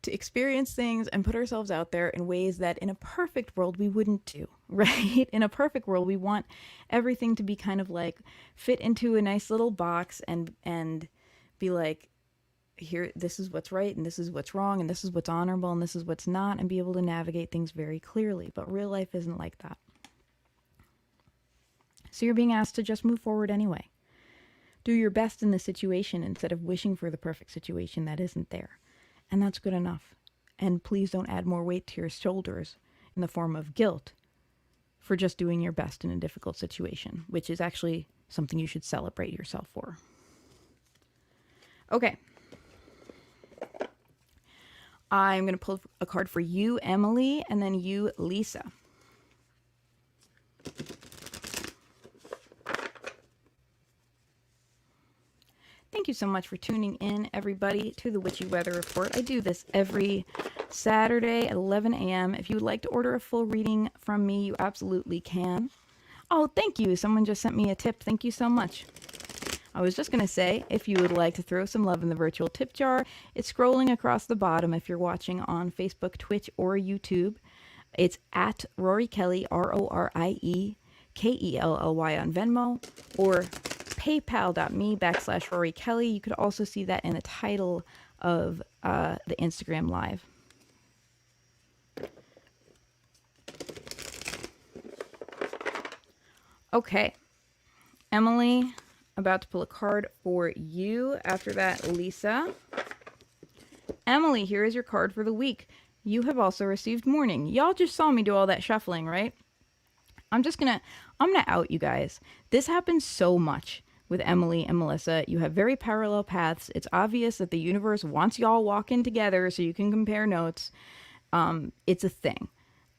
to experience things and put ourselves out there in ways that in a perfect world we wouldn't do, right? In a perfect world, we want everything to be kind of like fit into a nice little box and be like, here, this is what's right and this is what's wrong and this is what's honorable and this is what's not, and be able to navigate things very clearly. But real life isn't like that. So you're being asked to just move forward anyway. Do your best in the situation instead of wishing for the perfect situation that isn't there. And that's good enough. And please don't add more weight to your shoulders in the form of guilt for just doing your best in a difficult situation, which is actually something you should celebrate yourself for. Okay. I'm going to pull a card for you, Emily, and then you, Lisa. Thank you so much for tuning in, everybody, to the Witchy Weather Report. I do this every Saturday at 11 a.m. If you would like to order a full reading from me, you absolutely can. Oh, thank you. Someone just sent me a tip. Thank you so much. I was just going to say, if you would like to throw some love in the virtual tip jar, it's scrolling across the bottom if you're watching on Facebook, Twitch, or YouTube. It's at Rory Kelly, RorieKelly on Venmo, or paypal.me/Rory Kelly. You could also see that in the title of the Instagram Live. Okay, Emily, about to pull a card for you. After that, Lisa. Emily, here is your card for the week. You have also received mourning. Y'all just saw me do all that shuffling, right? I'm gonna out you guys. This happens so much with Emily and Melissa. You have very parallel paths. It's obvious that the universe wants y'all walking together so you can compare notes. It's a thing.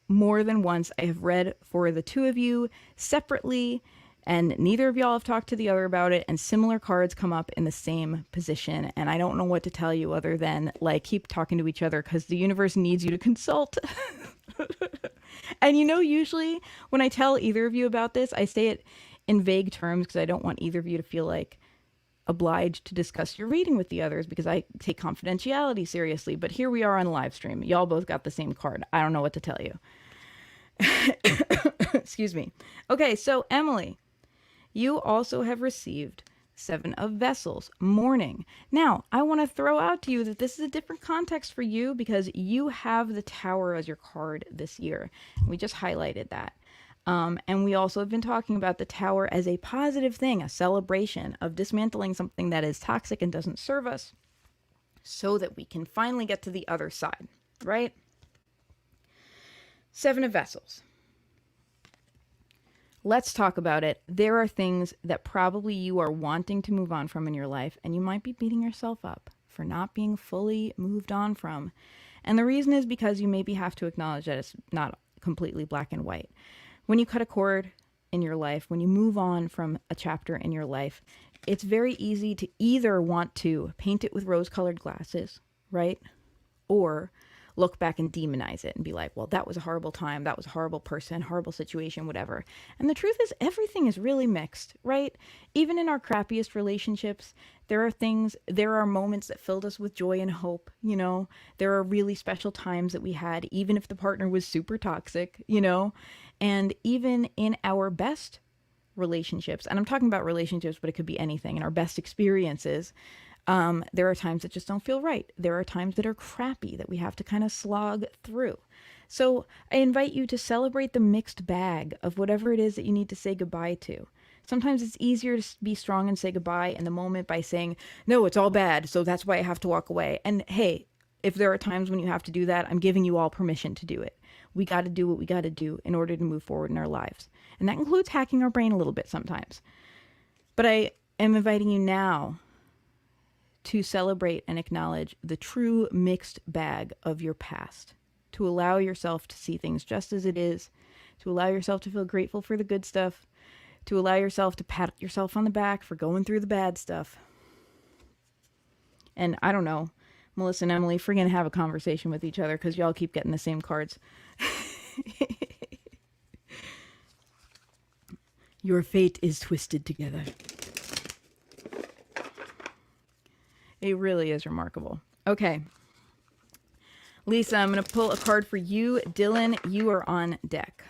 More than once, I have read for the two of you separately, and neither of y'all have talked to the other about it, and similar cards come up in the same position, and I don't know what to tell you other than, like, keep talking to each other because the universe needs you to consult. And usually when I tell either of you about this, I say it in vague terms because I don't want either of you to feel like obliged to discuss your reading with the others because I take confidentiality seriously. But here we are on the live stream. Y'all both got the same card. I don't know what to tell you. Excuse me. Okay, so Emily, you also have received 7 of Vessels, mourning. Now, I want to throw out to you that this is a different context for you because you have the Tower as your card this year. We just highlighted that. And we also have been talking about the Tower as a positive thing, a celebration of dismantling something that is toxic and doesn't serve us so that we can finally get to the other side, right? 7 of Vessels. Let's talk about it. There are things that probably you are wanting to move on from in your life, and you might be beating yourself up for not being fully moved on from. And the reason is because you maybe have to acknowledge that it's not completely black and white. When you cut a cord in your life, when you move on from a chapter in your life, it's very easy to either want to paint it with rose-colored glasses, right? Or look back and demonize it and be like, well, that was a horrible time, that was a horrible person, horrible situation, whatever. And the truth is, everything is really mixed, right? Even in our crappiest relationships, there are moments that filled us with joy and hope, There are really special times that we had, even if the partner was super toxic, And even in our best relationships, and I'm talking about relationships, but it could be anything, in our best experiences, there are times that just don't feel right. There are times that are crappy that we have to kind of slog through. So I invite you to celebrate the mixed bag of whatever it is that you need to say goodbye to. Sometimes it's easier to be strong and say goodbye in the moment by saying, no, it's all bad, so that's why I have to walk away. And hey, if there are times when you have to do that, I'm giving you all permission to do it. We got to do what we got to do in order to move forward in our lives. And that includes hacking our brain a little bit sometimes. But I am inviting you now to celebrate and acknowledge the true mixed bag of your past, to allow yourself to see things just as it is, to allow yourself to feel grateful for the good stuff, to allow yourself to pat yourself on the back for going through the bad stuff. And I don't know, Melissa and Emily, if we're going to have a conversation with each other because y'all keep getting the same cards. Your fate is twisted together. It really is remarkable. Okay. Lisa, I'm going to pull a card for you. Dylan, you are on deck.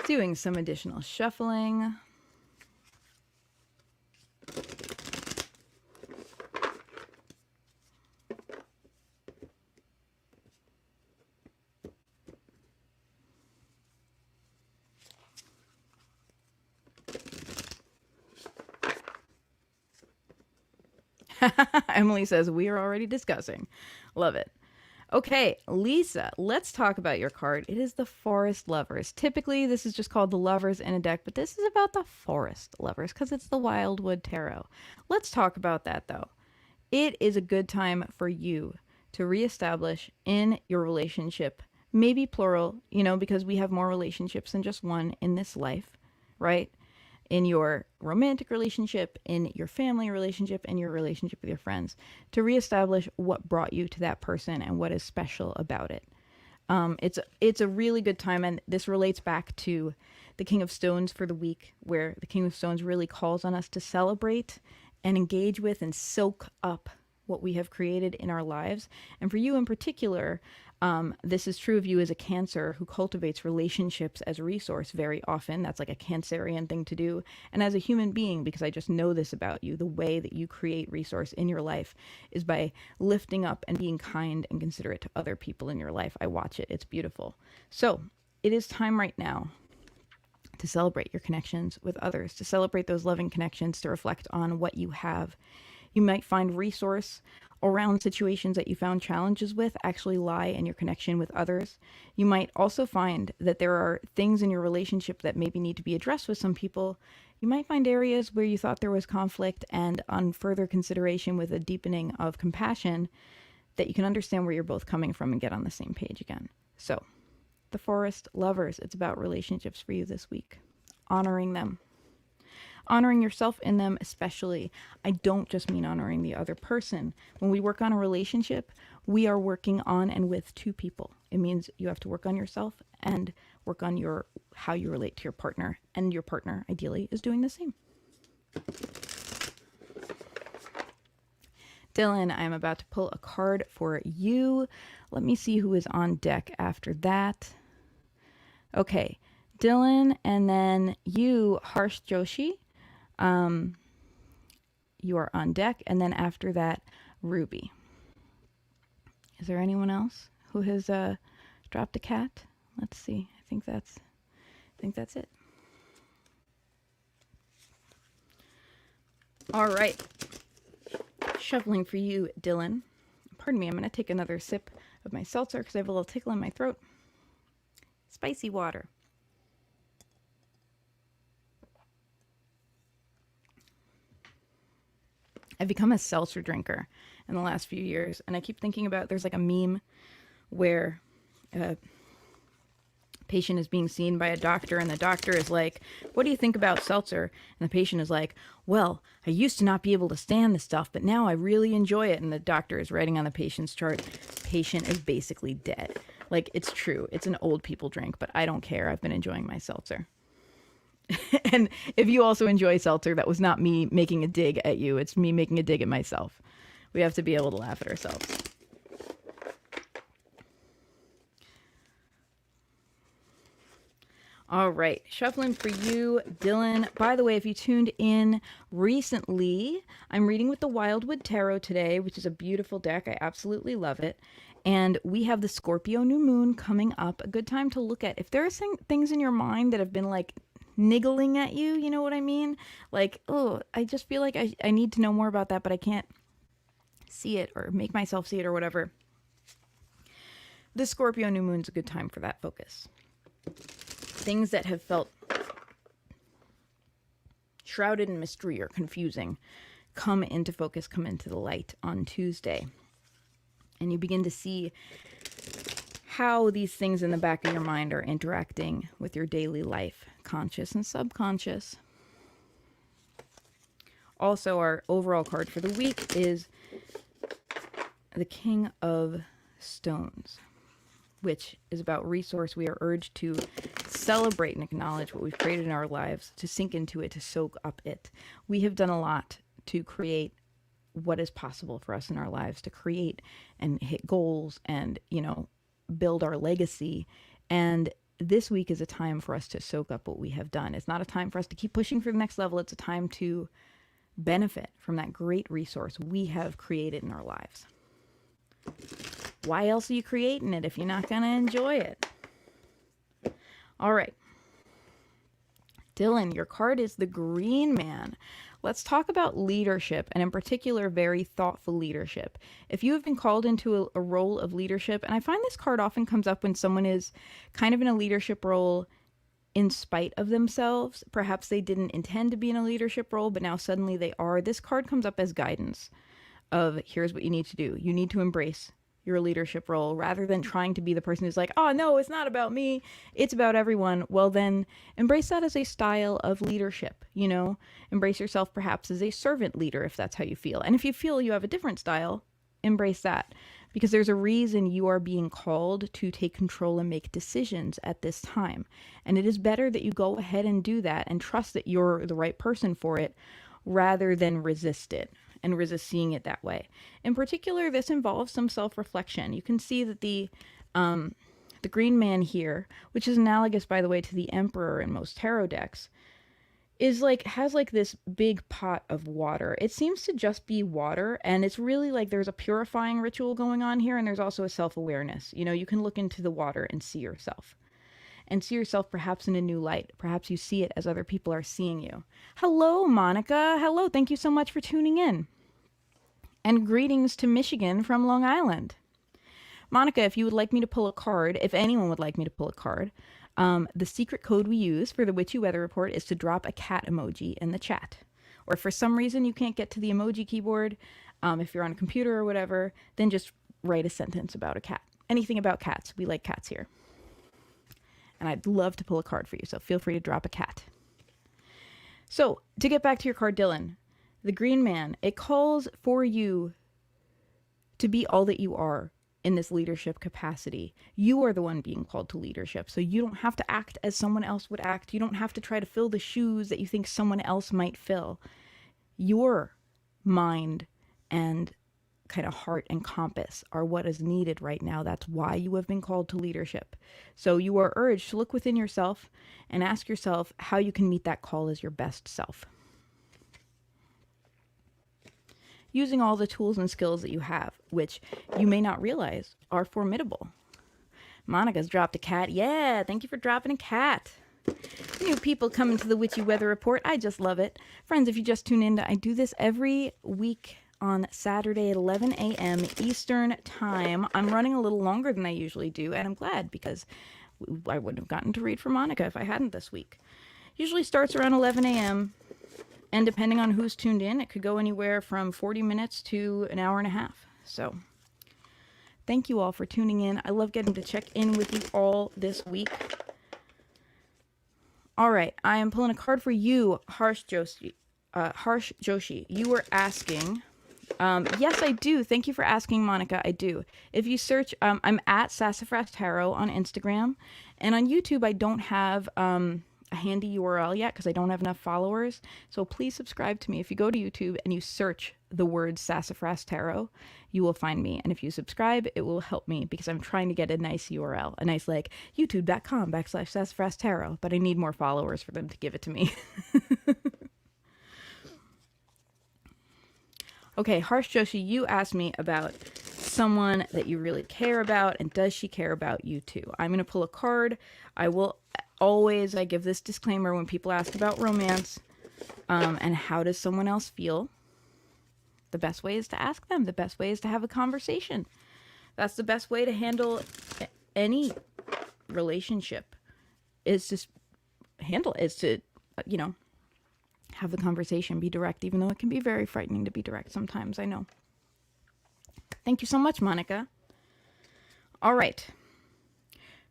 Doing some additional shuffling. Emily says, we are already discussing. Love it. Okay, Lisa, let's talk about your card. It is the Forest Lovers. Typically, this is just called the Lovers in a deck, but this is about the Forest Lovers because it's the Wildwood Tarot. Let's talk about that, though. It is a good time for you to reestablish in your relationship, maybe plural, because we have more relationships than just one in this life, right? In your romantic relationship, in your family relationship, in your relationship with your friends, to reestablish what brought you to that person and what is special about it. It's a really good time, and this relates back to the King of Stones for the week, where the King of Stones really calls on us to celebrate and engage with and soak up what we have created in our lives. And for you in particular, this is true of you as a Cancer who cultivates relationships as a resource very often. That's like a Cancerian thing to do. And as a human being, because I just know this about you, the way that you create resource in your life is by lifting up and being kind and considerate to other people in your life. I watch it. It's beautiful. So it is time right now to celebrate your connections with others, to celebrate those loving connections, to reflect on what you have. You might find resource around situations that you found challenges with actually lie in your connection with others. You might also find that there are things in your relationship that maybe need to be addressed with some people. You might find areas where you thought there was conflict, and on further consideration with a deepening of compassion, that you can understand where you're both coming from and get on the same page again. So, the Forest Lovers, it's about relationships for you this week. Honoring them. Honoring yourself in them especially. I don't just mean honoring the other person. When we work on a relationship, we are working on and with two people. It means you have to work on yourself and work on how you relate to your partner. And your partner, ideally, is doing the same. Dylan, I'm about to pull a card for you. Let me see who is on deck after that. Okay, Dylan, and then you, Harsh Joshi. You are on deck, and then after that, Ruby. Is there anyone else who has dropped a cat? Let's see. I think that's it. All right. Shuffling for you, Dylan. Pardon me, I'm going to take another sip of my seltzer because I have a little tickle in my throat. Spicy water. I've become a seltzer drinker in the last few years, and I keep thinking about, there's like a meme where a patient is being seen by a doctor, and the doctor is like, what do you think about seltzer? And the patient is like, well, I used to not be able to stand this stuff, but now I really enjoy it. And the doctor is writing on the patient's chart, patient is basically dead. Like, it's true. It's an old people drink, but I don't care. I've been enjoying my seltzer. And if you also enjoy seltzer, that was not me making a dig at you. It's me making a dig at myself. We have to be able to laugh at ourselves. All right, shuffling for you, Dylan. By the way, if you tuned in recently, I'm reading with the Wildwood Tarot today, which is a beautiful deck. I absolutely love it. And we have the Scorpio new moon coming up. A good time to look at if there are things in your mind that have been like niggling at you, you know what I mean? Like, oh, I just feel like I need to know more about that, but I can't see it or make myself see it or whatever. This Scorpio new moon's a good time for that focus. Things that have felt shrouded in mystery or confusing come into focus, come into the light on Tuesday. And you begin to see how these things in the back of your mind are interacting with your daily life, conscious and subconscious. Also, our overall card for the week is the King of Stones, which is about resource. We are urged to celebrate and acknowledge what we've created in our lives, to sink into it, to soak up it. We have done a lot to create what is possible for us in our lives, to create and hit goals and, build our legacy. And this week is a time for us to soak up what we have done. It's not a time for us to keep pushing for the next level. It's a time to benefit from that great resource we have created in our lives. Why else are you creating it if you're not going to enjoy it? All right. Dylan, your card is the Green Man. Let's talk about leadership, and in particular, very thoughtful leadership. If you have been called into a role of leadership, and I find this card often comes up when someone is kind of in a leadership role in spite of themselves. Perhaps they didn't intend to be in a leadership role, but now suddenly they are. This card comes up as guidance of here's what you need to do. You need to embrace your leadership role rather than trying to be the person who's like, oh no, it's not about me, it's about everyone. Well, then embrace that as a style of leadership, embrace yourself perhaps as a servant leader if that's how you feel. And if you feel you have a different style, embrace that, because there's a reason you are being called to take control and make decisions at this time. And it is better that you go ahead and do that and trust that you're the right person for it rather than resist it and resist seeing it that way. In particular, this involves some self-reflection. You can see that the Green Man here, which is analogous, by the way, to the Emperor in most tarot decks, has this big pot of water. It seems to just be water, and it's really like there's a purifying ritual going on here, and there's also a self-awareness. You can look into the water and see yourself. And see yourself perhaps in a new light. Perhaps you see it as other people are seeing you. Hello, Monica. Hello. Thank you so much for tuning in. And greetings to Michigan from Long Island. Monica, if you would like me to pull a card, if anyone would like me to pull a card, the secret code we use for the Witchy Weather Report is to drop a cat emoji in the chat. Or if for some reason you can't get to the emoji keyboard, if you're on a computer or whatever, then just write a sentence about a cat. Anything about cats. We like cats here. And I'd love to pull a card for you, so feel free to drop a cat. So, to get back to your card, Dylan, the Green Man, it calls for you to be all that you are in this leadership capacity. You are the one being called to leadership, so you don't have to act as someone else would act. You don't have to try to fill the shoes that you think someone else might fill. Your mind and kind of heart and compass are what is needed right now. That's why you have been called to leadership. So you are urged to look within yourself and ask yourself how you can meet that call as your best self. Using all the tools and skills that you have, which you may not realize are formidable. Monica's dropped a cat. Yeah, thank you for dropping a cat. New people coming to the Witchy Weather Report. I just love it. Friends, if you just tune in, I do this every week on Saturday at 11 a.m. Eastern Time. I'm running a little longer than I usually do, and I'm glad because I wouldn't have gotten to read for Monica if I hadn't this week. Usually starts around 11 a.m., and depending on who's tuned in, it could go anywhere from 40 minutes to an hour and a half. So thank you all for tuning in. I love getting to check in with you all this week. All right, I am pulling a card for you, Harsh Joshi. You were asking... yes, I do. Thank you for asking, Monica. I do. If you search, I'm at Sassafras Tarot on Instagram, and on YouTube, I don't have a handy URL yet because I don't have enough followers. So please subscribe to me. If you go to YouTube and you search the word Sassafras Tarot, you will find me. And if you subscribe, it will help me because I'm trying to get a nice URL, a nice like youtube.com/Sassafras Tarot, but I need more followers for them to give it to me. Okay, Harsh Joshi, you asked me about someone that you really care about, and does she care about you too? I'm going to pull a card. I will always, I give this disclaimer when people ask about romance and how does someone else feel. The best way is to ask them. The best way is to have a conversation. That's the best way to handle any relationship, is to have the conversation, be direct, even though it can be very frightening to be direct sometimes, I know. Thank you so much, Monica. All right.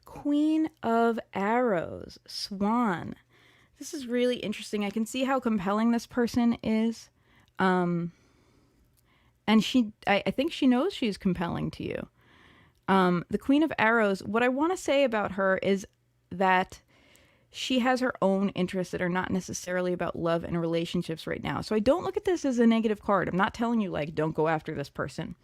Queen of Arrows, Swan. This is really interesting. I can see how compelling this person is. And I think she knows she's compelling to you. The Queen of Arrows, what I want to say about her is that she has her own interests that are not necessarily about love and relationships right now. So I don't look at this as a negative card. I'm not telling you, like, don't go after this person.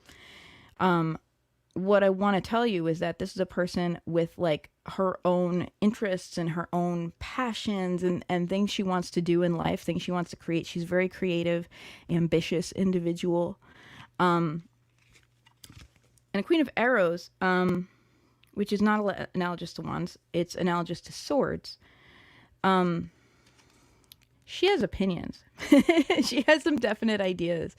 What I want to tell you is that this is a person with, like, her own interests and her own passions and things she wants to do in life, things she wants to create. She's a very creative, ambitious individual. And a Queen of Arrows, which is not analogous to wands, it's analogous to swords. She has opinions. She has some definite ideas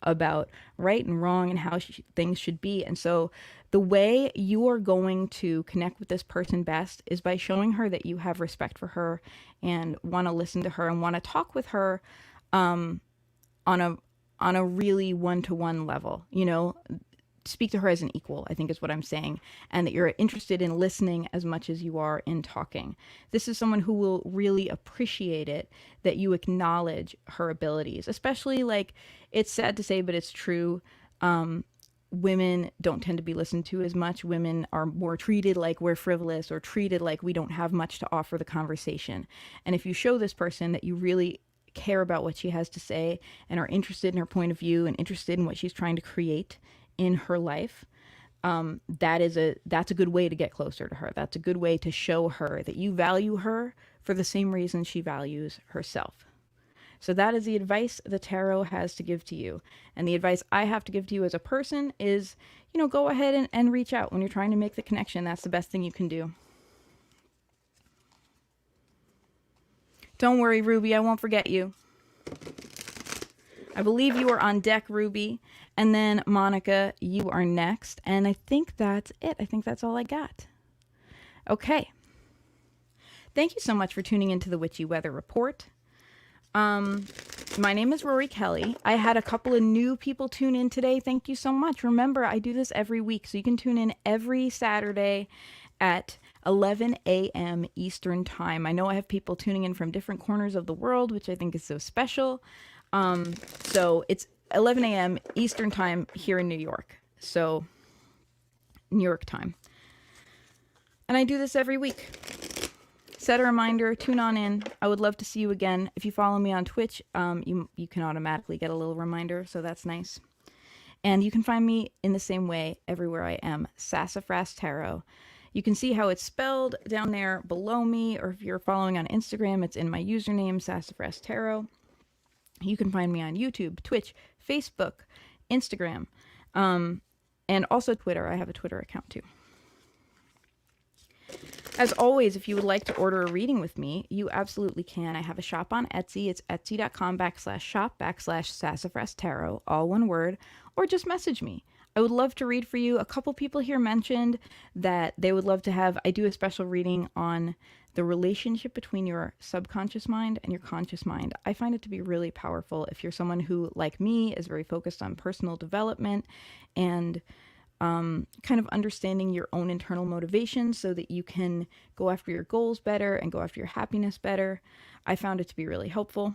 about right and wrong and how things should be. And so the way you are going to connect with this person best is by showing her that you have respect for her and want to listen to her and want to talk with her on a really one-to-one level, you know. Speak to her as an equal, I think is what I'm saying, and that you're interested in listening as much as you are in talking. This is someone who will really appreciate it that you acknowledge her abilities, especially, like, it's sad to say, but it's true. Women don't tend to be listened to as much. Women are more treated like we're frivolous or treated like we don't have much to offer the conversation. And if you show this person that you really care about what she has to say and are interested in her point of view and interested in what she's trying to create in her life, that's a good way to get closer to her. That's a good way to show her that you value her for the same reason she values herself. So that is the advice the tarot has to give to you. And the advice I have to give to you as a person is, you know, go ahead and reach out when you're trying to make the connection. That's the best thing you can do. Don't worry, Ruby, I won't forget you. I believe you are on deck, Ruby. And then, Monica, you are next. And I think that's it. I think that's all I got. Okay. Thank you so much for tuning into the Witchy Weather Report. My name is Rory Kelly. I had a couple of new people tune in today. Thank you so much. Remember, I do this every week, so you can tune in every Saturday at 11 a.m. Eastern Time. I know I have people tuning in from different corners of the world, which I think is so special. So it's 11 a.m. Eastern Time here in New York. So, New York time. And I do this every week. Set a reminder, tune on in. I would love to see you again. If you follow me on Twitch, you can automatically get a little reminder, so that's nice. And you can find me in the same way everywhere I am, Sassafras Tarot. You can see how it's spelled down there below me, or if you're following on Instagram, it's in my username, Sassafras Tarot. You can find me on YouTube, Twitch, Facebook, Instagram, and also Twitter. I have a Twitter account too. As always, if you would like to order a reading with me, you absolutely can. I have a shop on Etsy. It's etsy.com/shop/Sassafras Tarot, all one word, or just message me. I would love to read for you. A couple people here mentioned that they would love to have, I do a special reading on the relationship between your subconscious mind and your conscious mind. I find it to be really powerful if you're someone who, like me, is very focused on personal development and kind of understanding your own internal motivations so that you can go after your goals better and go after your happiness better. I found it to be really helpful.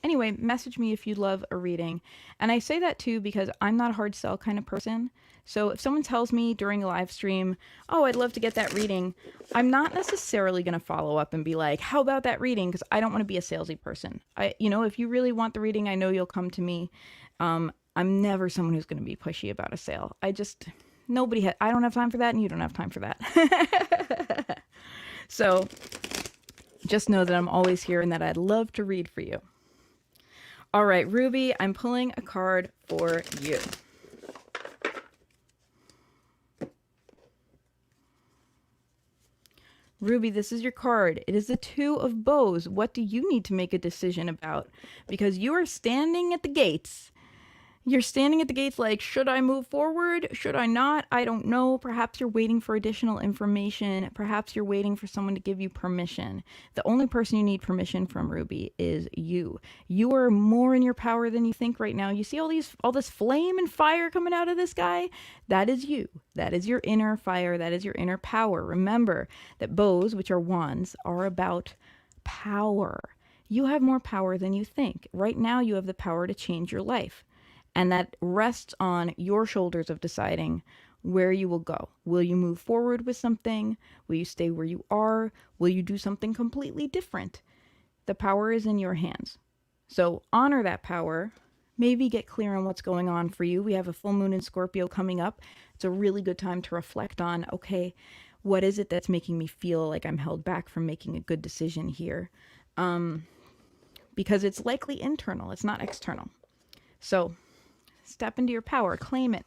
Anyway, message me if you'd love a reading. And I say that too because I'm not a hard sell kind of person. So if someone tells me during a live stream, oh, I'd love to get that reading, I'm not necessarily going to follow up and be like, how about that reading? Because I don't want to be a salesy person. If you really want the reading, I know you'll come to me. I'm never someone who's going to be pushy about a sale. I don't have time for that, and you don't have time for that. So just know that I'm always here and that I'd love to read for you. All right, Ruby, I'm pulling a card for you. Ruby, this is your card. It is the Two of Bows. What do you need to make a decision about? Because you are standing at the gates. You're standing at the gates like, should I move forward? Should I not? I don't know. Perhaps you're waiting for additional information. Perhaps you're waiting for someone to give you permission. The only person you need permission from, Ruby, is you. You are more in your power than you think right now. You see all this flame and fire coming out of this guy? That is you. That is your inner fire. That is your inner power. Remember that bows, which are wands, are about power. You have more power than you think. Right now, you have the power to change your life. And that rests on your shoulders of deciding where you will go. Will you move forward with something? Will you stay where you are? Will you do something completely different? The power is in your hands. So honor that power. Maybe get clear on what's going on for you. We have a full moon in Scorpio coming up. It's a really good time to reflect on, okay, what is it that's making me feel like I'm held back from making a good decision here? Because it's likely internal. It's not external. So step into your power. Claim it.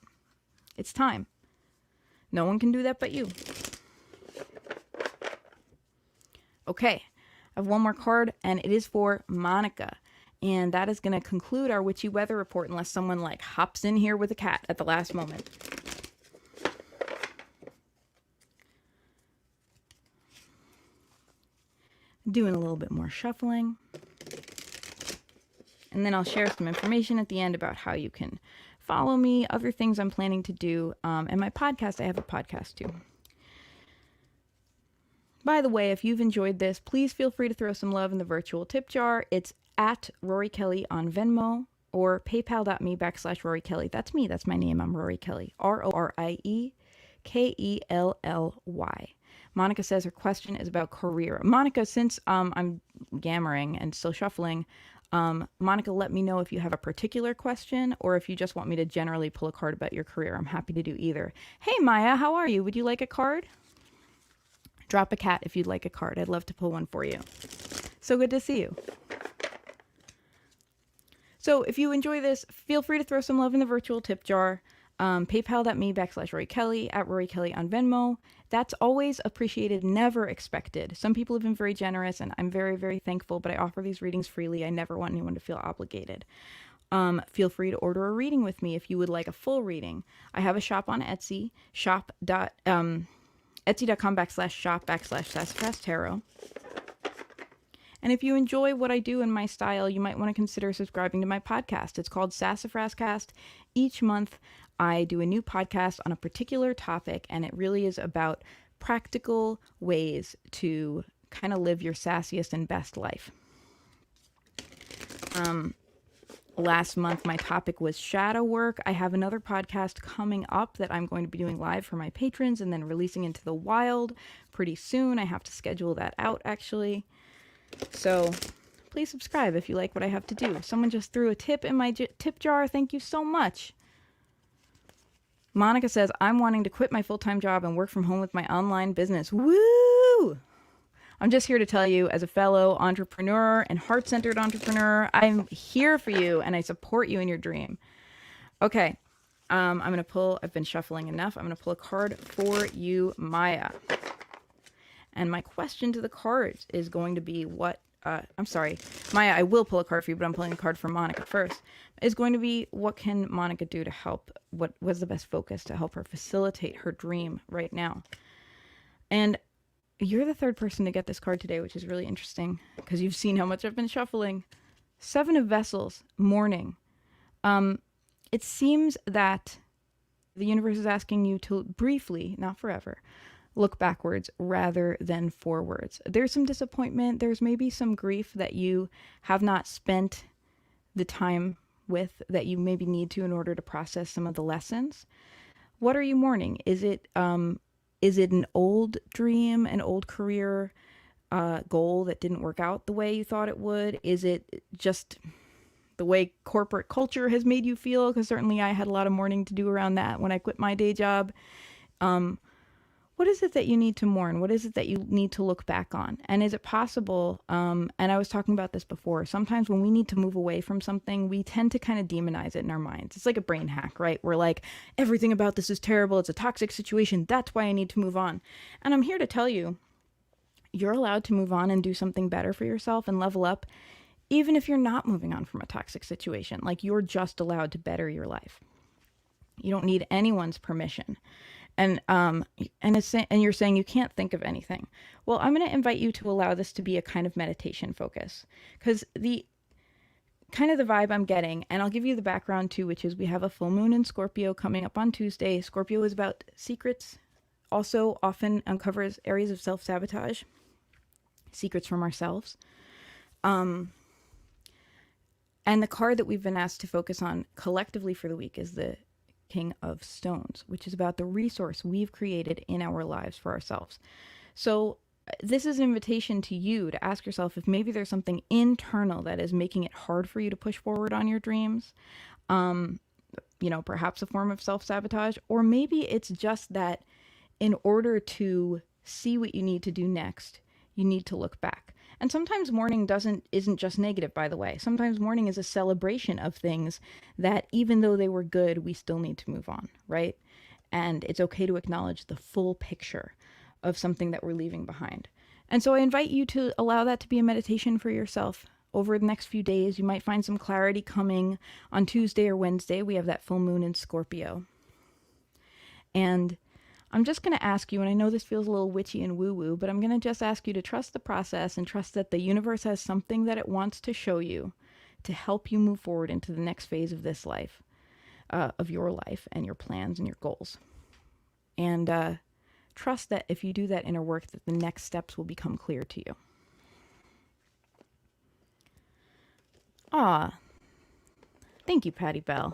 It's time. No one can do that but you. Okay. I have one more card, and it is for Monica. And that is going to conclude our witchy weather report unless someone hops in here with a cat at the last moment. Doing a little bit more shuffling. And then I'll share some information at the end about how you can follow me, other things I'm planning to do, and my podcast. I have a podcast too. By the way, if you've enjoyed this, please feel free to throw some love in the virtual tip jar. It's at Rory Kelly on Venmo or paypal.me/Rory Kelly. That's me. That's my name. I'm Rory Kelly. RorieKelly. Monica says her question is about career. Monica, since I'm yammering and still shuffling, Monica, let me know if you have a particular question or if you just want me to generally pull a card about your career. I'm happy to do either. Hey, Maya, how are you? Would you like a card? Drop a cat if you'd like a card. I'd love to pull one for you. So good to see you. So if you enjoy this, feel free to throw some love in the virtual tip jar. PayPal.me/Rory Kelly, at Rory Kelly on Venmo. That's always appreciated, never expected. Some people have been very generous, and I'm very, very thankful, but I offer these readings freely. I never want anyone to feel obligated. Feel free to order a reading with me if you would like a full reading. I have a shop on Etsy, etsy.com/shop/Sassafras Tarot. And if you enjoy what I do in my style, you might want to consider subscribing to my podcast. It's called Sassafras Cast. Each month, I do a new podcast on a particular topic, and it really is about practical ways to kind of live your sassiest and best life. Last month, my topic was shadow work. I have another podcast coming up that I'm going to be doing live for my patrons and then releasing into the wild pretty soon. I have to schedule that out, actually. So please subscribe if you like what I have to do. Someone just threw a tip in my tip jar. Thank you so much. Monica says, I'm wanting to quit my full-time job and work from home with my online business. Woo! I'm just here to tell you, as a fellow entrepreneur and heart-centered entrepreneur, I'm here for you and I support you in your dream. Okay, I'm going to pull, I've been shuffling enough. I'm going to pull a card for you, Maya. And my question to the cards is going to be I'm sorry, Maya, I will pull a card for you, but I'm pulling a card for Monica first. Is going to be, what can Monica do to help? What was the best focus to help her facilitate her dream right now? And you're the third person to get this card today, which is really interesting because you've seen how much I've been shuffling. Seven of Vessels, mourning. It seems that the universe is asking you to briefly, not forever, look backwards rather than forwards. There's some disappointment. There's maybe some grief that you have not spent the time with that you maybe need to in order to process some of the lessons. What are you mourning? Is it an old dream, an old career goal that didn't work out the way you thought it would? Is it just the way corporate culture has made you feel? Because certainly I had a lot of mourning to do around that when I quit my day job. What is it that you need to mourn? What is it that you need to look back on? And is it possible, and I was talking about this before, sometimes when we need to move away from something, we tend to kind of demonize it in our minds. It's like a brain hack, right? We're like, everything about this is terrible. It's a toxic situation. That's why I need to move on. And I'm here to tell you you're allowed to move on and do something better for yourself and level up, even if you're not moving on from a toxic situation. Like, you're just allowed to better your life. You don't need anyone's permission. And you're saying you can't think of anything. Well, I'm going to invite you to allow this to be a kind of meditation focus, because the vibe I'm getting, and I'll give you the background too, which is we have a full moon in Scorpio coming up on Tuesday. Scorpio is about secrets, also often uncovers areas of self-sabotage, secrets from ourselves. And the card that we've been asked to focus on collectively for the week is the King of Stones, which is about the resource we've created in our lives for ourselves. So this is an invitation to you to ask yourself if maybe there's something internal that is making it hard for you to push forward on your dreams. Perhaps a form of self-sabotage, or maybe it's just that in order to see what you need to do next, you need to look back. And sometimes mourning isn't just negative, by the way. Sometimes mourning is a celebration of things that, even though they were good, we still need to move on, right? And it's okay to acknowledge the full picture of something that we're leaving behind. And so I invite you to allow that to be a meditation for yourself over the next few days. You might find some clarity coming on Tuesday or Wednesday. We have that full moon in Scorpio. And I'm just going to ask you, and I know this feels a little witchy and woo-woo, but I'm going to just ask you to trust the process and trust that the universe has something that it wants to show you to help you move forward into the next phase of this life, of your life and your plans and your goals. And trust that if you do that inner work, that the next steps will become clear to you. Thank you, Patty Bell.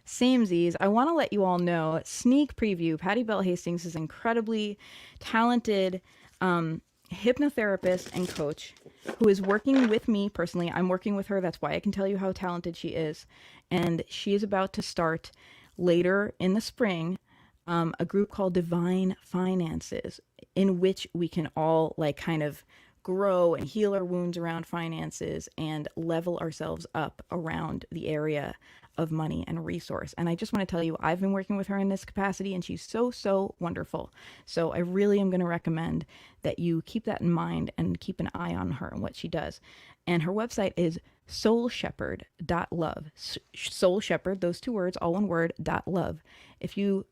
Samesies, I want to let you all know, sneak preview, Patty Bell Hastings is an incredibly talented hypnotherapist and coach who is working with me personally. I'm working with her. That's why I can tell you how talented she is. And she is about to start later in the spring a group called Divine Finances, in which we can all kind of grow and heal our wounds around finances and level ourselves up around the area of money and resource. And I just want to tell you, I've been working with her in this capacity, and she's so wonderful. So I really am going to recommend that you keep that in mind and keep an eye on her and what she does. And her website is soulshepherd.love. Soul Shepherd, those two words, all one word, .love. If you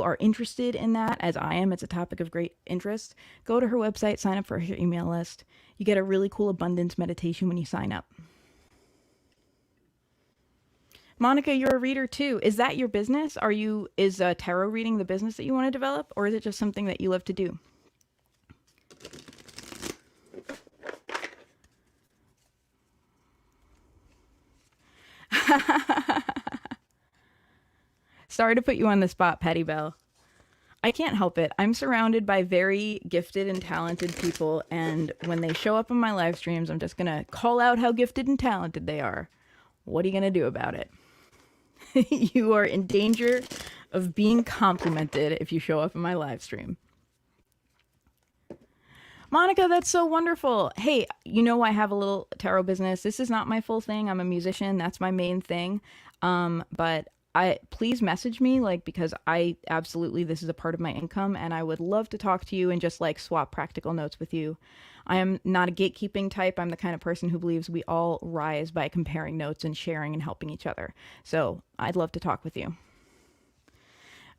are interested in that, as I am, it's a topic of great interest, go to her website, sign up for her email list. You get a really cool abundance meditation when you sign up. Monica, you're a reader too. Is that your business? Is tarot reading the business that you want to develop, or is it just something that you love to do? Sorry to put you on the spot, Patty Bell. I can't help it. I'm surrounded by very gifted and talented people, and when they show up in my live streams, I'm just going to call out how gifted and talented they are. What are you going to do about it? You are in danger of being complimented if you show up in my live stream. Monica, that's so wonderful. Hey, I have a little tarot business. This is not my full thing. I'm a musician. That's my main thing. But please message me, because this is a part of my income, and I would love to talk to you and just swap practical notes with you. I am not a gatekeeping type. I'm the kind of person who believes we all rise by comparing notes and sharing and helping each other. So I'd love to talk with you.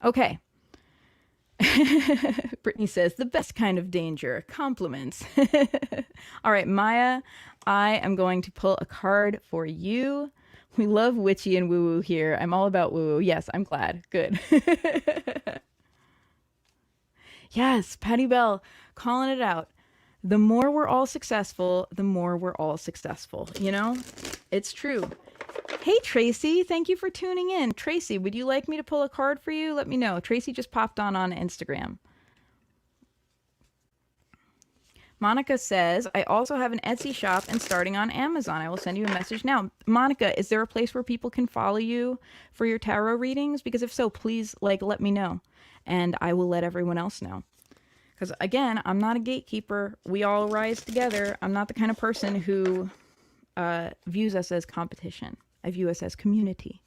Okay. Brittany says, the best kind of danger, compliments. All right, Maya, I am going to pull a card for you. We love witchy and woo-woo here. I'm all about woo-woo. Yes, I'm glad. Good. Yes, Patty Bell, calling it out. The more we're all successful, the more we're all successful. It's true. Hey, Tracy, thank you for tuning in. Tracy, would you like me to pull a card for you? Let me know. Tracy just popped on Instagram. Monica says, I also have an Etsy shop and starting on Amazon. I will send you a message now. Monica, is there a place where people can follow you for your tarot readings? Because if so, please let me know, and I will let everyone else know. Because again, I'm not a gatekeeper. We all rise together. I'm not the kind of person who views us as competition. I view us as community.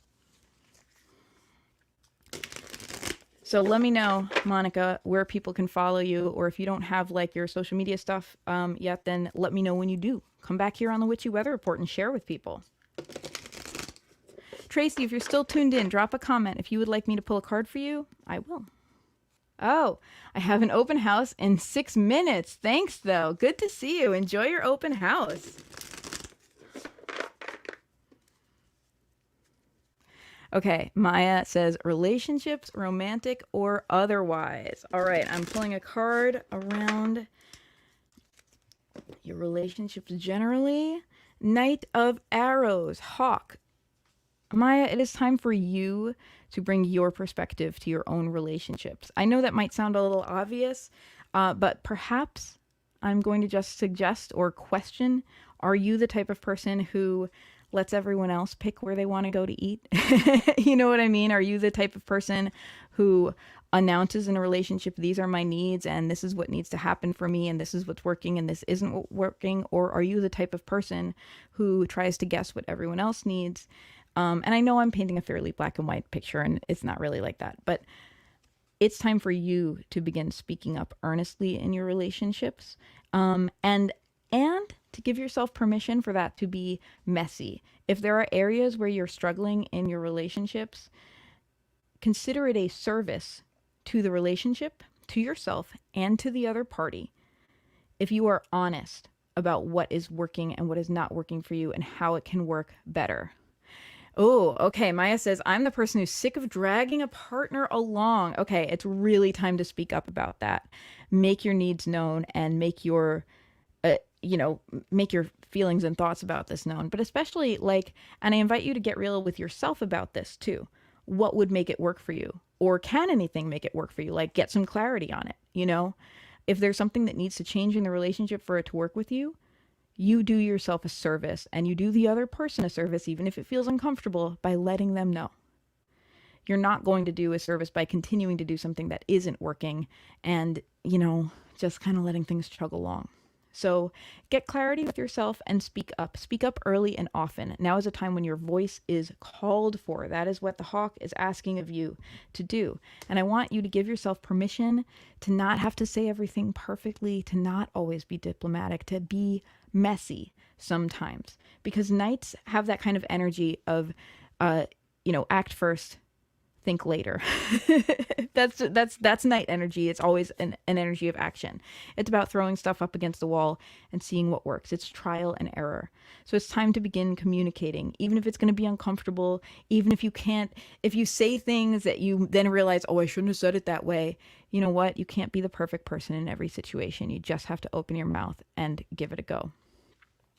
So let me know, Monica, where people can follow you, or if you don't have like your social media stuff yet, then let me know when you do. Come back here on the Witchy Weather Report and share with people. Tracy, if you're still tuned in, drop a comment. If you would like me to pull a card for you, I will. Oh, I have an open house in 6 minutes. Thanks, though. Good to see you. Enjoy your open house. Okay, Maya says relationships, romantic or otherwise. All right, I'm pulling a card around your relationships generally. Knight of Arrows, Hawk. Maya, it is time for you to bring your perspective to your own relationships. I know that might sound a little obvious, but perhaps I'm going to just suggest or question, are you the type of person who lets everyone else pick where they want to go to eat? You know what I mean? Are you the type of person who announces in a relationship, these are my needs and this is what needs to happen for me and this is what's working and this isn't working? Or are you the type of person who tries to guess what everyone else needs? And I know I'm painting a fairly black and white picture and it's not really like that, but it's time for you to begin speaking up earnestly in your relationships, and to give yourself permission for that to be messy. If there are areas where you're struggling in your relationships, consider it a service to the relationship, to yourself, and to the other party if you are honest about what is working and what is not working for you and how it can work better. Oh, okay. Maya says, I'm the person who's sick of dragging a partner along. Okay, it's really time to speak up about that. Make your needs known and make your, make your feelings and thoughts about this known. But especially and I invite you to get real with yourself about this too. What would make it work for you? Or can anything make it work for you? Like, get some clarity on it, If there's something that needs to change in the relationship for it to work with you, you do yourself a service and you do the other person a service, even if it feels uncomfortable, by letting them know. You're not going to do a service by continuing to do something that isn't working and, just kind of letting things chug along. So get clarity with yourself and speak up. Speak up early and often. Now is a time when your voice is called for. That is what the hawk is asking of you to do. And I want you to give yourself permission to not have to say everything perfectly, to not always be diplomatic, to be messy sometimes. Because knights have that kind of energy of, act first, think later. that's night energy. It's always an energy of action. It's about throwing stuff up against the wall and seeing what works. It's trial and error. So it's time to begin communicating, even if it's going to be uncomfortable, even if you say things that you then realize, oh, I shouldn't have said it that way. You know what? You can't be the perfect person in every situation. You just have to open your mouth and give it a go.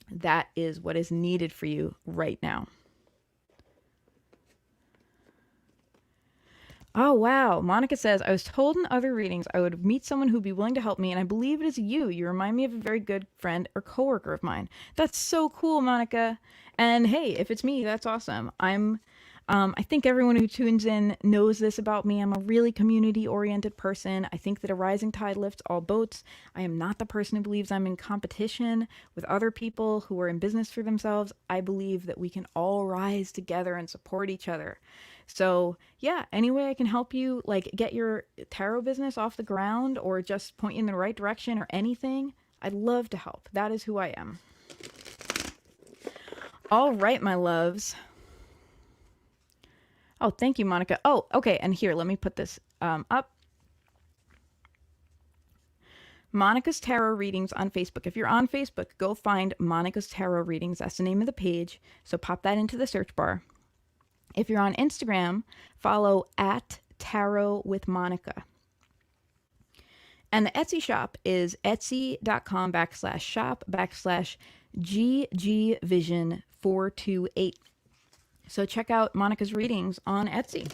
That is what is needed for you right now. Oh, wow. Monica says, I was told in other readings I would meet someone who'd be willing to help me, and I believe it is you. You remind me of a very good friend or coworker of mine. That's so cool, Monica. And hey, if it's me, that's awesome. I think everyone who tunes in knows this about me. I'm a really community-oriented person. I think that a rising tide lifts all boats. I am not the person who believes I'm in competition with other people who are in business for themselves. I believe that we can all rise together and support each other. So yeah, any way I can help you, get your tarot business off the ground or just point you in the right direction or anything, I'd love to help. That is who I am. All right, my loves. Oh, thank you, Monica. Oh, okay. And here, let me put this up. Monica's Tarot Readings on Facebook. If you're on Facebook, go find Monica's Tarot Readings. That's the name of the page. So pop that into the search bar. If you're on Instagram, follow @tarotwithmonica. And the Etsy shop is etsy.com/shop/ggvision428. So check out Monica's readings on Etsy.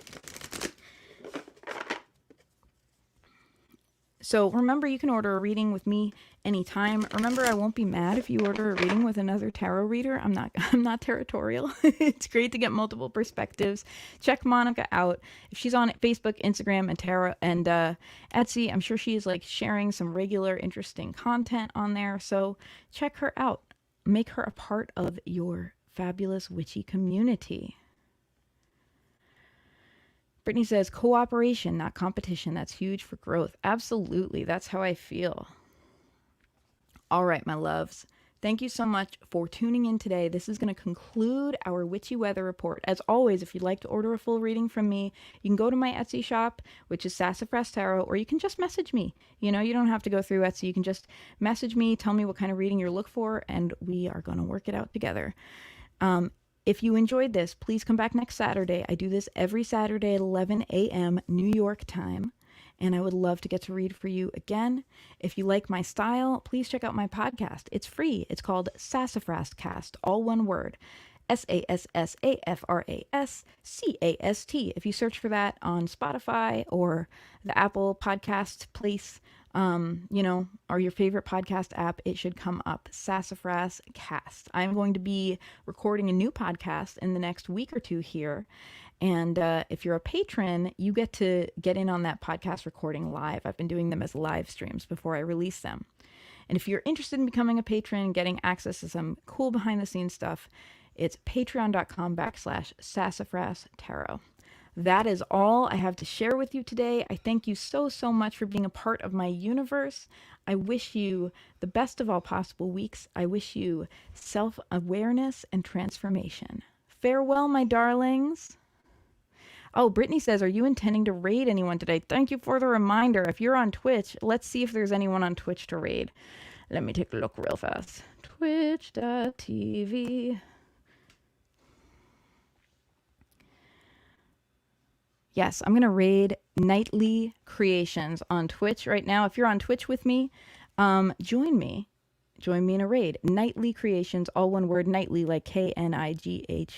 So remember, you can order a reading with me anytime. Remember, I won't be mad if you order a reading with another tarot reader. I'm not territorial. It's great to get multiple perspectives. Check Monica out. If she's on Facebook, Instagram, and tarot and Etsy, I'm sure she is sharing some regular interesting content on there. So check her out. Make her a part of your fabulous witchy community. Brittany says, cooperation, not competition. That's huge for growth. Absolutely. That's how I feel. All right, my loves. Thank you so much for tuning in today. This is going to conclude our Witchy Weather Report. As always, if you'd like to order a full reading from me, you can go to my Etsy shop, which is Sassafras Tarot, or you can just message me. You don't have to go through Etsy. You can just message me, tell me what kind of reading you're looking for, and we are going to work it out together. If you enjoyed this, please come back next Saturday. I do this every Saturday at 11 a.m. New York time, and I would love to get to read for you again. If you like my style, please check out my podcast. It's free. It's called Sassafras Cast, all one word. SASSAFRASCAST. If you search for that on Spotify or the Apple Podcast place, or your favorite podcast app, it should come up. Sassafras Cast. I'm going to be recording a new podcast in the next week or two here. And if you're a patron, you get to get in on that podcast recording live. I've been doing them as live streams before I release them. And if you're interested in becoming a patron and getting access to some cool behind the scenes stuff, it's patreon.com/Sassafras Tarot. That is all I have to share with you today. I thank you so, so much for being a part of my universe. I wish you the best of all possible weeks. I wish you self-awareness and transformation. Farewell, my darlings. Oh, Brittany says, are you intending to raid anyone today? Thank you for the reminder. If you're on Twitch, let's see if there's anyone on Twitch to raid. Let me take a look real fast. Twitch.tv. Yes, I'm going to raid Nightly Creations on Twitch right now. If you're on Twitch with me, join me. Join me in a raid. Nightly Creations, all one word, Nightly, like KNIGHTLY.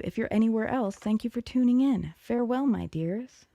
If you're anywhere else, thank you for tuning in. Farewell, my dears.